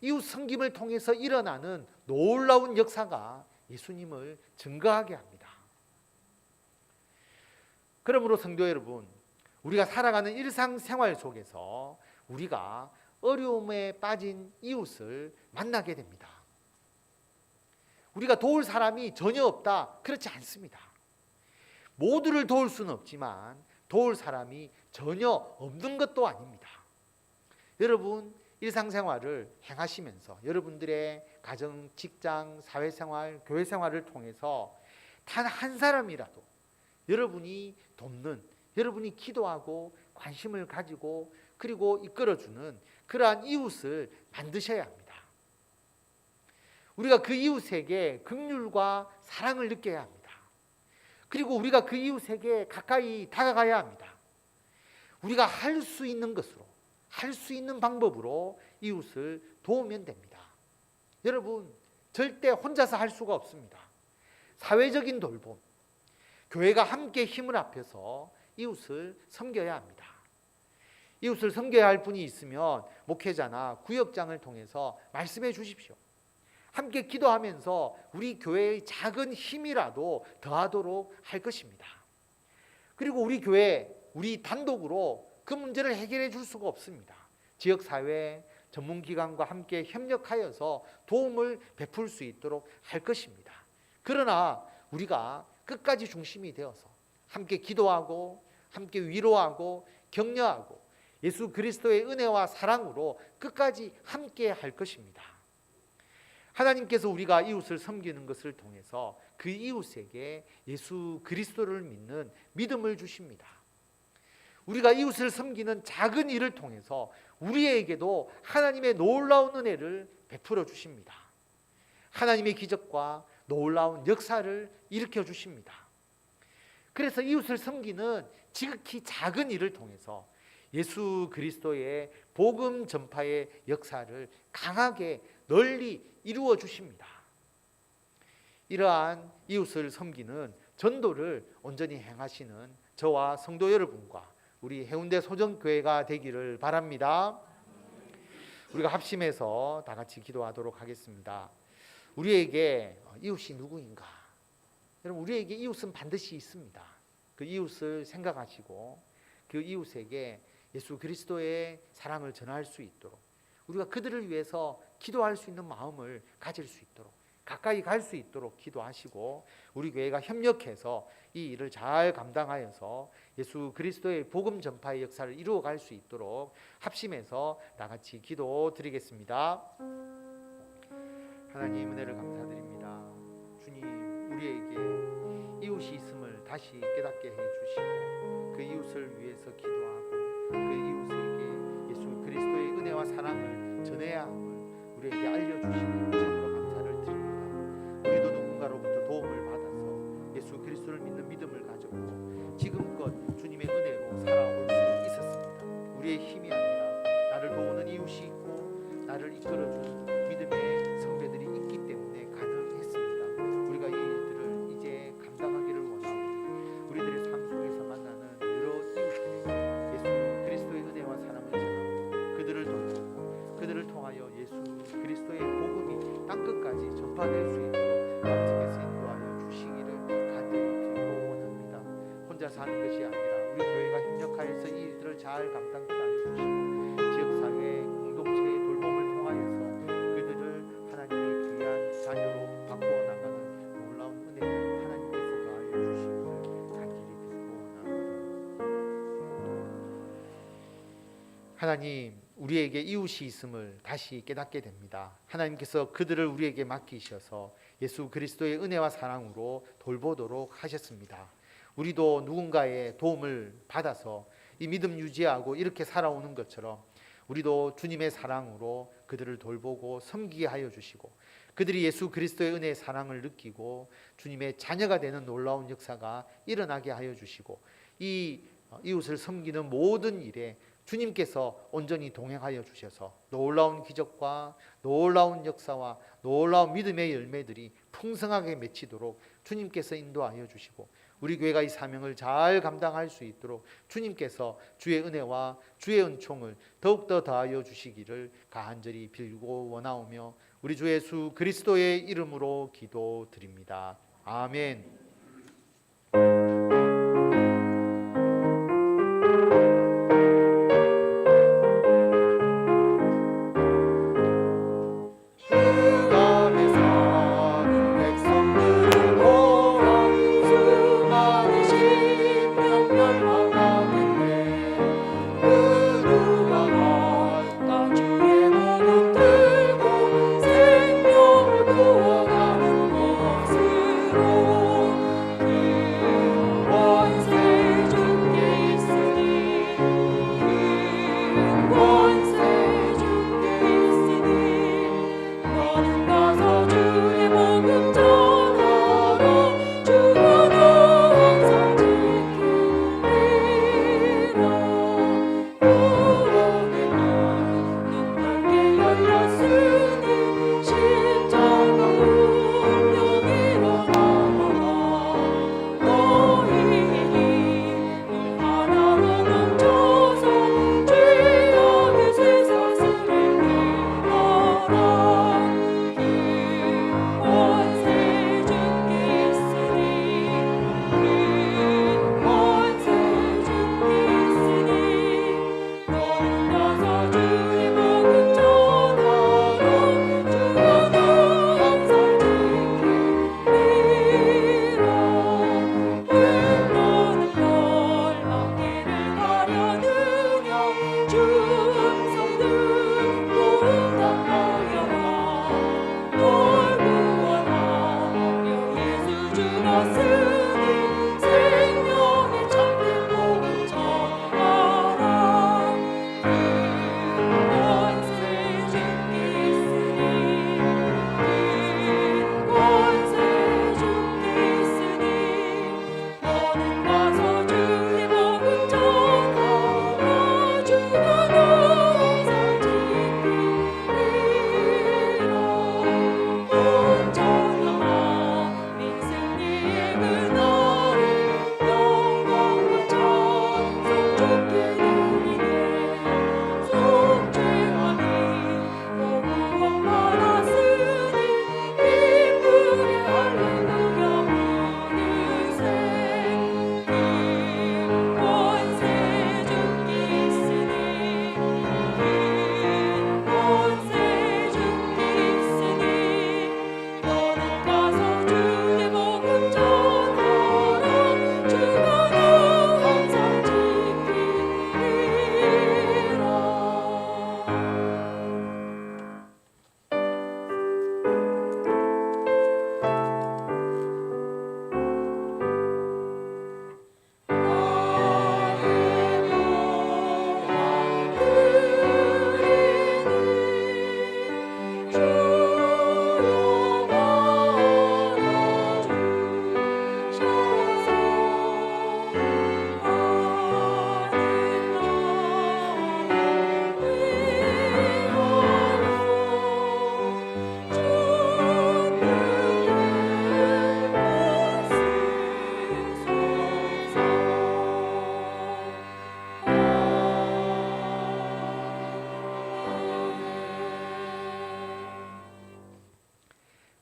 이웃 섬김을 통해서 일어나는 놀라운 역사가 예수님을 증거하게 합니다. 그러므로 성도 여러분, 우리가 살아가는 일상생활 속에서 우리가 어려움에 빠진 이웃을 만나게 됩니다. 우리가 도울 사람이 전혀 없다, 그렇지 않습니다. 모두를 도울 수는 없지만 도울 사람이 전혀 없는 것도 아닙니다. 여러분, 일상생활을 행하시면서 여러분들의 가정, 직장, 사회생활, 교회생활을 통해서 단 한 사람이라도 여러분이 돕는, 여러분이 기도하고 관심을 가지고 그리고 이끌어주는 그러한 이웃을 만드셔야 합니다. 우리가 그 이웃에게 긍휼과 사랑을 느껴야 합니다. 그리고 우리가 그 이웃에게 가까이 다가가야 합니다. 우리가 할 수 있는 것으로, 할 수 있는 방법으로 이웃을 도우면 됩니다. 여러분, 절대 혼자서 할 수가 없습니다. 사회적인 돌봄, 교회가 함께 힘을 합해서 이웃을 섬겨야 합니다. 이웃을 섬겨야 할 분이 있으면 목회자나 구역장을 통해서 말씀해 주십시오. 함께 기도하면서 우리 교회의 작은 힘이라도 더하도록 할 것입니다. 그리고 우리 교회, 우리 단독으로 그 문제를 해결해 줄 수가 없습니다. 지역사회, 전문기관과 함께 협력하여서 도움을 베풀 수 있도록 할 것입니다. 그러나 우리가 끝까지 중심이 되어서 함께 기도하고 함께 위로하고 격려하고 예수 그리스도의 은혜와 사랑으로 끝까지 함께 할 것입니다. 하나님께서 우리가 이웃을 섬기는 것을 통해서 그 이웃에게 예수 그리스도를 믿는 믿음을 주십니다. 우리가 이웃을 섬기는 작은 일을 통해서 우리에게도 하나님의 놀라운 은혜를 베풀어 주십니다. 하나님의 기적과 놀라운 역사를 일으켜 주십니다. 그래서 이웃을 섬기는 지극히 작은 일을 통해서 예수 그리스도의 복음 전파의 역사를 강하게 널리 이루어 주십니다. 이러한 이웃을 섬기는 전도를 온전히 행하시는 저와 성도 여러분과 우리 해운대 소정교회가 되기를 바랍니다. 우리가 합심해서 다 같이 기도하도록 하겠습니다. 우리에게 이웃이 누구인가? 여러분, 우리에게 이웃은 반드시 있습니다. 그 이웃을 생각하시고 그 이웃에게 예수 그리스도의 사랑을 전할 수 있도록 우리가 그들을 위해서 기도할 수 있는 마음을 가질 수 있도록 가까이 갈 수 있도록 기도하시고 우리 교회가 협력해서 이 일을 잘 감당하여서 예수 그리스도의 복음 전파의 역사를 이루어갈 수 있도록 합심해서 나같이 기도드리겠습니다. 하나님, 은혜를 감사드립니다. 주님, 우리에게 이웃이 있음을 다시 깨닫게 해주시고 그 이웃을 위해서 기도하고 그 이웃에게 예수 그리스도의 은혜와 사랑을 전해야 함을 우리에게 알려주시니 참으로 감사를 드립니다. 우리도 누군가로부터 도움을 받아서 예수 그리스도를 믿는 믿음을 가졌고 지금껏 주님의 은혜로 살아올 수 있었습니다. 우리의 힘이 아니라 나를 도우는 이웃이 있고 나를 이끌어주는 믿음의 선배들이 있기 때문에 가능했습니다. 우리가 이 일들을 이제 감당하기를 원하오니 우리들의 삶 속에서 만나는 여러 이웃들에게 예수 그리스도의 은혜와 사랑을 전하고 하나님, 우리에게 이웃이 있음을 다시 깨닫게 됩니다. 하나님께서 그들을 우리에게 맡기셔서 예수 그리스도의 은혜와 사랑으로 돌보도록 하셨습니다. 우리도 누군가의 도움을 받아서 이 믿음 유지하고 이렇게 살아오는 것처럼 우리도 주님의 사랑으로 그들을 돌보고 섬기게 하여 주시고, 그들이 예수 그리스도의 은혜의 사랑을 느끼고 주님의 자녀가 되는 놀라운 역사가 일어나게 하여 주시고, 이 이웃을 섬기는 모든 일에 주님께서 온전히 동행하여 주셔서 놀라운 기적과 놀라운 역사와 놀라운 믿음의 열매들이 풍성하게 맺히도록 주님께서 인도하여 주시고, 우리 교회가 이 사명을 잘 감당할 수 있도록 주님께서 주의 은혜와 주의 은총을 더욱더 더하여 주시기를 간절히 빌고 원하오며 우리 주 예수 그리스도의 이름으로 기도드립니다. 아멘.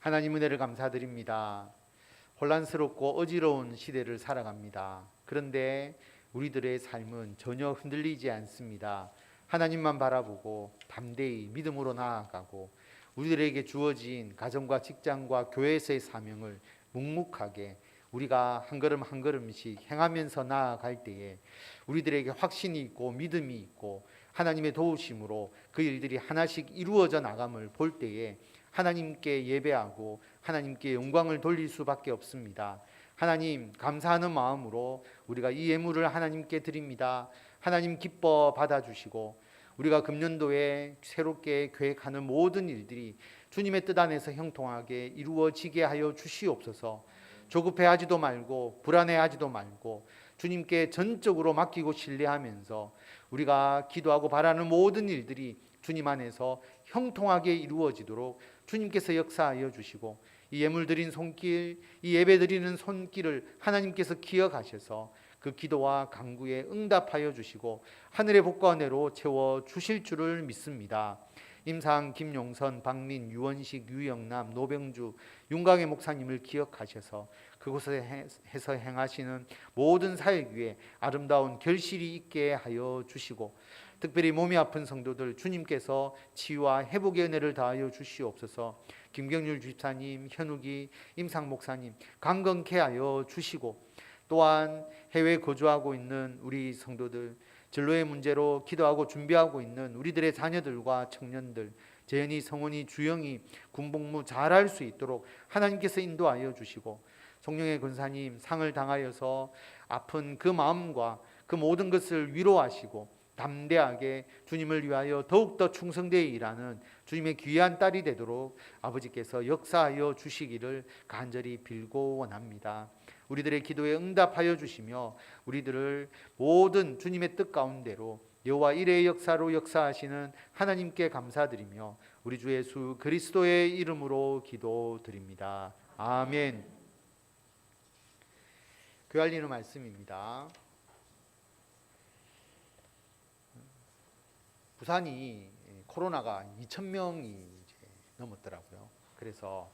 하나님 은혜를 감사드립니다. 혼란스럽고 어지러운 시대를 살아갑니다. 그런데 우리들의 삶은 전혀 흔들리지 않습니다. 하나님만 바라보고 담대히 믿음으로 나아가고 우리들에게 주어진 가정과 직장과 교회에서의 사명을 묵묵하게 우리가 한 걸음 한 걸음씩 행하면서 나아갈 때에 우리들에게 확신이 있고 믿음이 있고 하나님의 도우심으로 그 일들이 하나씩 이루어져 나감을 볼 때에 하나님께 예배하고 하나님께 영광을 돌릴 수밖에 없습니다. 하나님, 감사하는 마음으로 우리가 이 예물을 하나님께 드립니다. 하나님 기뻐 받아주시고 우리가 금년도에 새롭게 계획하는 모든 일들이 주님의 뜻 안에서 형통하게 이루어지게 하여 주시옵소서. 조급해하지도 말고 불안해하지도 말고 주님께 전적으로 맡기고 신뢰하면서 우리가 기도하고 바라는 모든 일들이 주님 안에서 형통하게 이루어지도록 주님께서 역사하여 주시고 이 예물 드린 손길, 이 예배 드리는 손길을 하나님께서 기억하셔서 그 기도와 간구에 응답하여 주시고 하늘의 복과 은혜로 채워 주실 줄을 믿습니다. 임상, 김용선, 박민, 유원식, 유영남, 노병주, 윤강의 목사님을 기억하셔서 그곳에서 행하시는 모든 사역 위에 아름다운 결실이 있게 하여 주시고 특별히 몸이 아픈 성도들 주님께서 치유와 회복의 은혜를 다하여 주시옵소서. 김경률 집사님, 현욱이, 임상 목사님 강건케 하여 주시고 또한 해외에 거주하고 있는 우리 성도들 진로의 문제로 기도하고 준비하고 있는 우리들의 자녀들과 청년들 재현이, 성원이, 주영이 군복무 잘할 수 있도록 하나님께서 인도하여 주시고 성령의 권사님 상을 당하여서 아픈 그 마음과 그 모든 것을 위로하시고 담대하게 주님을 위하여 더욱더 충성되어 일하는 주님의 귀한 딸이 되도록 아버지께서 역사하여 주시기를 간절히 빌고 원합니다. 우리들의 기도에 응답하여 주시며 우리들을 모든 주님의 뜻 가운데로 여호와 일의 역사로 역사하시는 하나님께 감사드리며 우리 주 예수 그리스도의 이름으로 기도드립니다. 아멘. 교회 알리는 말씀입니다. 부산이 코로나가 2,000명이 넘었더라고요. 그래서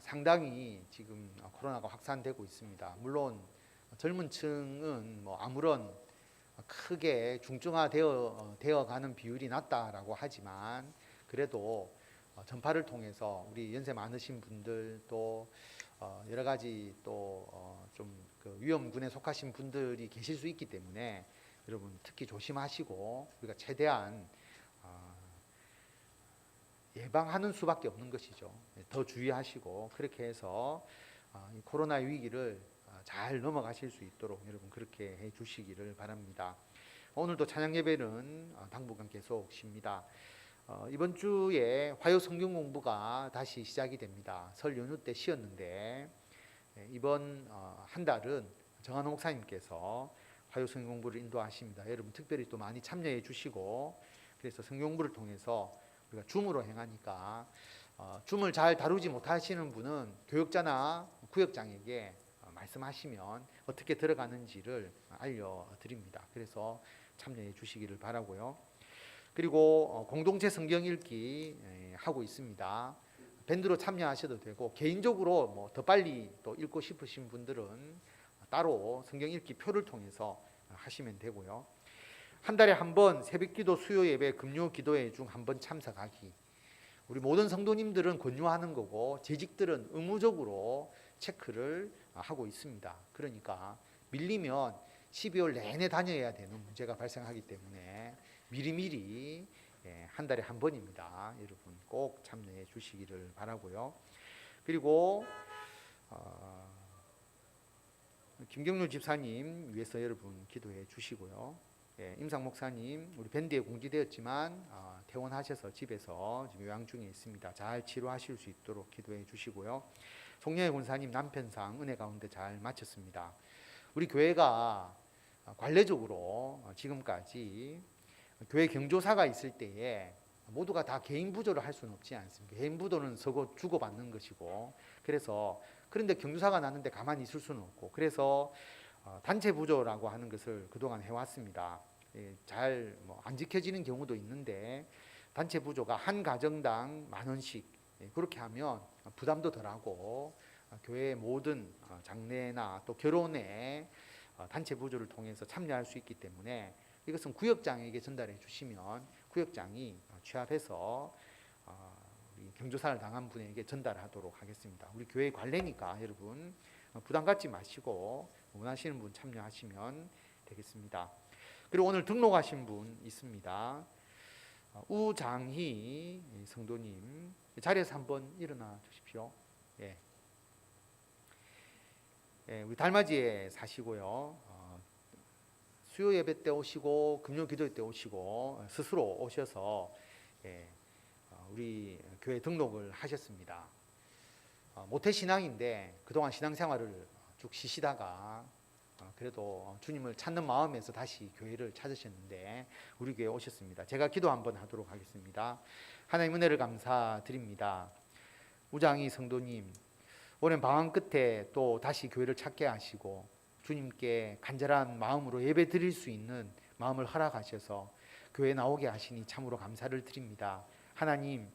상당히 지금 코로나가 확산되고 있습니다. 물론 젊은 층은 아무런 크게 중증화되어 가는 비율이 낮다라고 하지만 그래도 전파를 통해서 우리 연세 많으신 분들 또 여러 가지 또좀 그 위험군에 속하신 분들이 계실 수 있기 때문에 여러분 특히 조심하시고 우리가 최대한 예방하는 수밖에 없는 것이죠. 더 주의하시고 그렇게 해서 이 코로나 위기를 잘 넘어가실 수 있도록 여러분 그렇게 해 주시기를 바랍니다. 오늘도 찬양 예배는 당분간 계속 쉽니다. 이번 주에 화요 성경 공부가 다시 시작이 됩니다. 설 연휴 때 쉬었는데 이번 한 달은 정한호 목사님께서 화요 성경 공부를 인도하십니다. 여러분 특별히 또 많이 참여해 주시고 그래서 성경 공부를 통해서 우리가 줌으로 행하니까 줌을 잘 다루지 못하시는 분은 교역자나 구역장에게 말씀하시면 어떻게 들어가는지를 알려드립니다. 그래서 참여해 주시기를 바라고요. 그리고 공동체 성경 읽기 하고 있습니다. 밴드로 참여하셔도 되고 개인적으로 더 빨리 또 읽고 싶으신 분들은 따로 성경 읽기 표를 통해서 하시면 되고요. 한 달에 한 번 새벽기도, 수요예배, 금요기도회 중 한 번 참석하기. 우리 모든 성도님들은 권유하는 거고 재직들은 의무적으로 체크를 하고 있습니다. 그러니까 밀리면 12월 내내 다녀야 되는 문제가 발생하기 때문에 미리미리 한 달에 한 번입니다. 여러분 꼭 참여해 주시기를 바라고요. 그리고 김경률 집사님 위해서 여러분 기도해 주시고요. 임상 목사님 우리 밴드에 공지되었지만 퇴원하셔서 집에서 지금 요양 중에 있습니다. 잘 치료하실 수 있도록 기도해 주시고요. 송영애 권사님 남편상 은혜 가운데 잘 마쳤습니다. 우리 교회가 관례적으로 지금까지 교회 경조사가 있을 때에 모두가 다 개인 부조를 할 수는 없지 않습니까? 개인 부도는 서고 주고받는 것이고 그런데 경조사가 났는데 가만히 있을 수는 없고 그래서 단체 부조라고 하는 것을 그동안 해왔습니다. 잘 안 지켜지는 경우도 있는데 단체 부조가 한 가정당 10,000원씩 그렇게 하면 부담도 덜하고 교회의 모든 장례나 또 결혼에 단체 부조를 통해서 참여할 수 있기 때문에 이것은 구역장에게 전달해 주시면 구역장이 취합해서 우리 경조사를 당한 분에게 전달하도록 하겠습니다. 우리 교회 관례니까 여러분 부담 갖지 마시고 원하시는 분 참여하시면 되겠습니다. 그리고 오늘 등록하신 분 있습니다. 우장희 성도님, 자리에서 한번 일어나 주십시오. 예. 예, 우리 달맞이에 사시고요. 수요 예배 때 오시고 금요 기도 때 오시고 스스로 오셔서 예, 우리 교회 등록을 하셨습니다. 모태 신앙인데 그동안 신앙생활을 쭉 쉬시다가 그래도 주님을 찾는 마음에서 다시 교회를 찾으셨는데 우리 교회에 오셨습니다. 제가 기도 한번 하도록 하겠습니다. 하나님 은혜를 감사드립니다. 우장희 성도님, 오랜 방황 끝에 또 다시 교회를 찾게 하시고 주님께 간절한 마음으로 예배 드릴 수 있는 마음을 허락하셔서 교회에 나오게 하시니 참으로 감사를 드립니다. 하나님,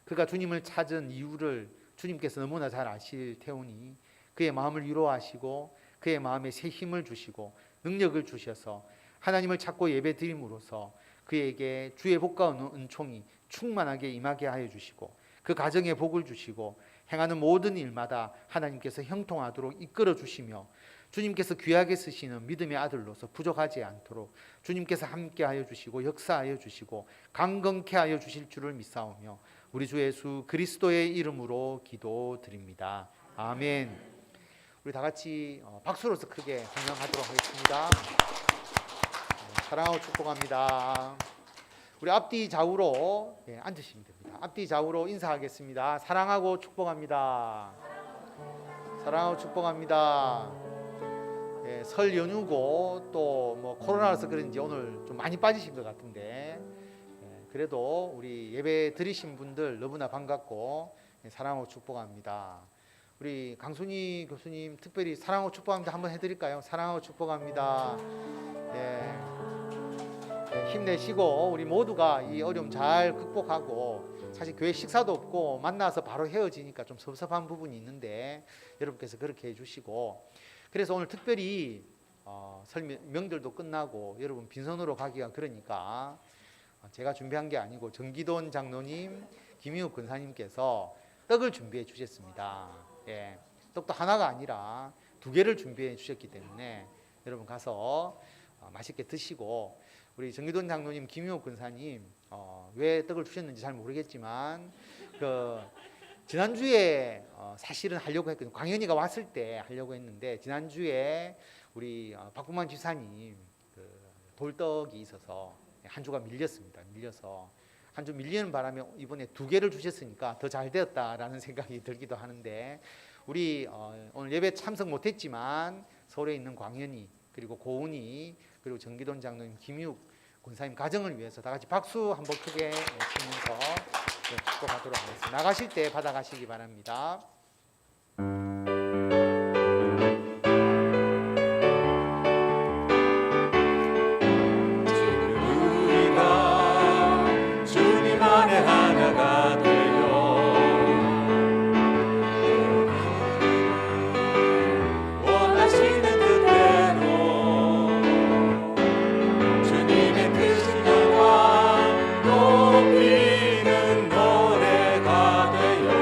그가 주님을 찾은 이유를 주님께서 너무나 잘 아실 테오니 그의 마음을 위로하시고 그의 마음에 새 힘을 주시고 능력을 주셔서 하나님을 찾고 예배 드림으로써 그에게 주의 복과 은총이 충만하게 임하게 하여 주시고 그 가정에 복을 주시고 행하는 모든 일마다 하나님께서 형통하도록 이끌어 주시며 주님께서 귀하게 쓰시는 믿음의 아들로서 부족하지 않도록 주님께서 함께하여 주시고 역사하여 주시고 강건케 하여 주실 줄을 믿사오며 우리 주 예수 그리스도의 이름으로 기도드립니다. 아멘. 우리 다 같이 박수로서 크게 환영하도록 하겠습니다. 사랑하고 축복합니다. 우리 앞뒤 좌우로 앉으시면 됩니다. 앞뒤 좌우로 인사하겠습니다. 사랑하고 축복합니다. 사랑하고 축복합니다. 설 연휴고 또 뭐 코로나라서 그런지 오늘 좀 많이 빠지신 것 같은데 그래도 우리 예배 드리신 분들 너무나 반갑고 사랑하고 축복합니다. 우리 강순희 교수님 특별히 사랑하고 축복합니다 한번 해드릴까요? 사랑하고 축복합니다. 힘내시고 우리 모두가 이 어려움 잘 극복하고 사실 교회 식사도 없고 만나서 바로 헤어지니까 좀 섭섭한 부분이 있는데 여러분께서 그렇게 해주시고 그래서 오늘 특별히 설 명절도 끝나고 여러분 빈손으로 가기가 그러니까 제가 준비한 게 아니고 정기돈 장로님, 김희욱 권사님께서 떡을 준비해 주셨습니다. 떡도 하나가 아니라 2개를 준비해 주셨기 때문에 여러분 가서 맛있게 드시고 우리 정기돈 장로님, 김희욱 권사님 왜 떡을 주셨는지 잘 모르겠지만 지난주에 사실은 하려고 했거든요. 광현이가 왔을 때 하려고 했는데 지난주에 우리 박구만 지사님 돌떡이 있어서 한 주가 밀렸습니다. 밀려서 한 주 밀리는 바람에 이번에 2개를 주셨으니까 더 잘 되었다라는 생각이 들기도 하는데 우리 오늘 예배 참석 못했지만 서울에 있는 광현이 그리고 고은이 그리고 정기돈 장로님 김육 권사님 가정을 위해서 다 같이 박수 한번 크게 치면서 축복하도록 하겠습니다. 나가실 때 받아가시기 바랍니다.
주님 안에 하나가 되려 원하시는 뜻대로 주님의 뜻을 향한 높이는 노래가 되어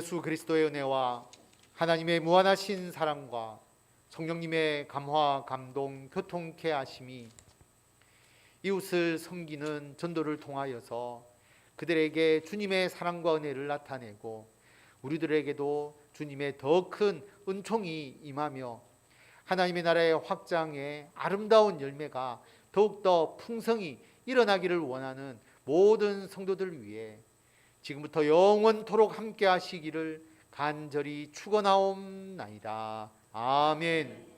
예수 그리스도의 은혜와 하나님의 무한하신 사랑과 성령님의 감화, 감동, 교통케 하심이 이웃을 섬기는 전도를 통하여서 그들에게 주님의 사랑과 은혜를 나타내고 우리들에게도 주님의 더 큰 은총이 임하며 하나님의 나라의 확장에 아름다운 열매가 더욱더 풍성히 일어나기를 원하는 모든 성도들 위해 지금부터 영원토록 함께 하시기를 간절히 축원하옵나이다. 아멘.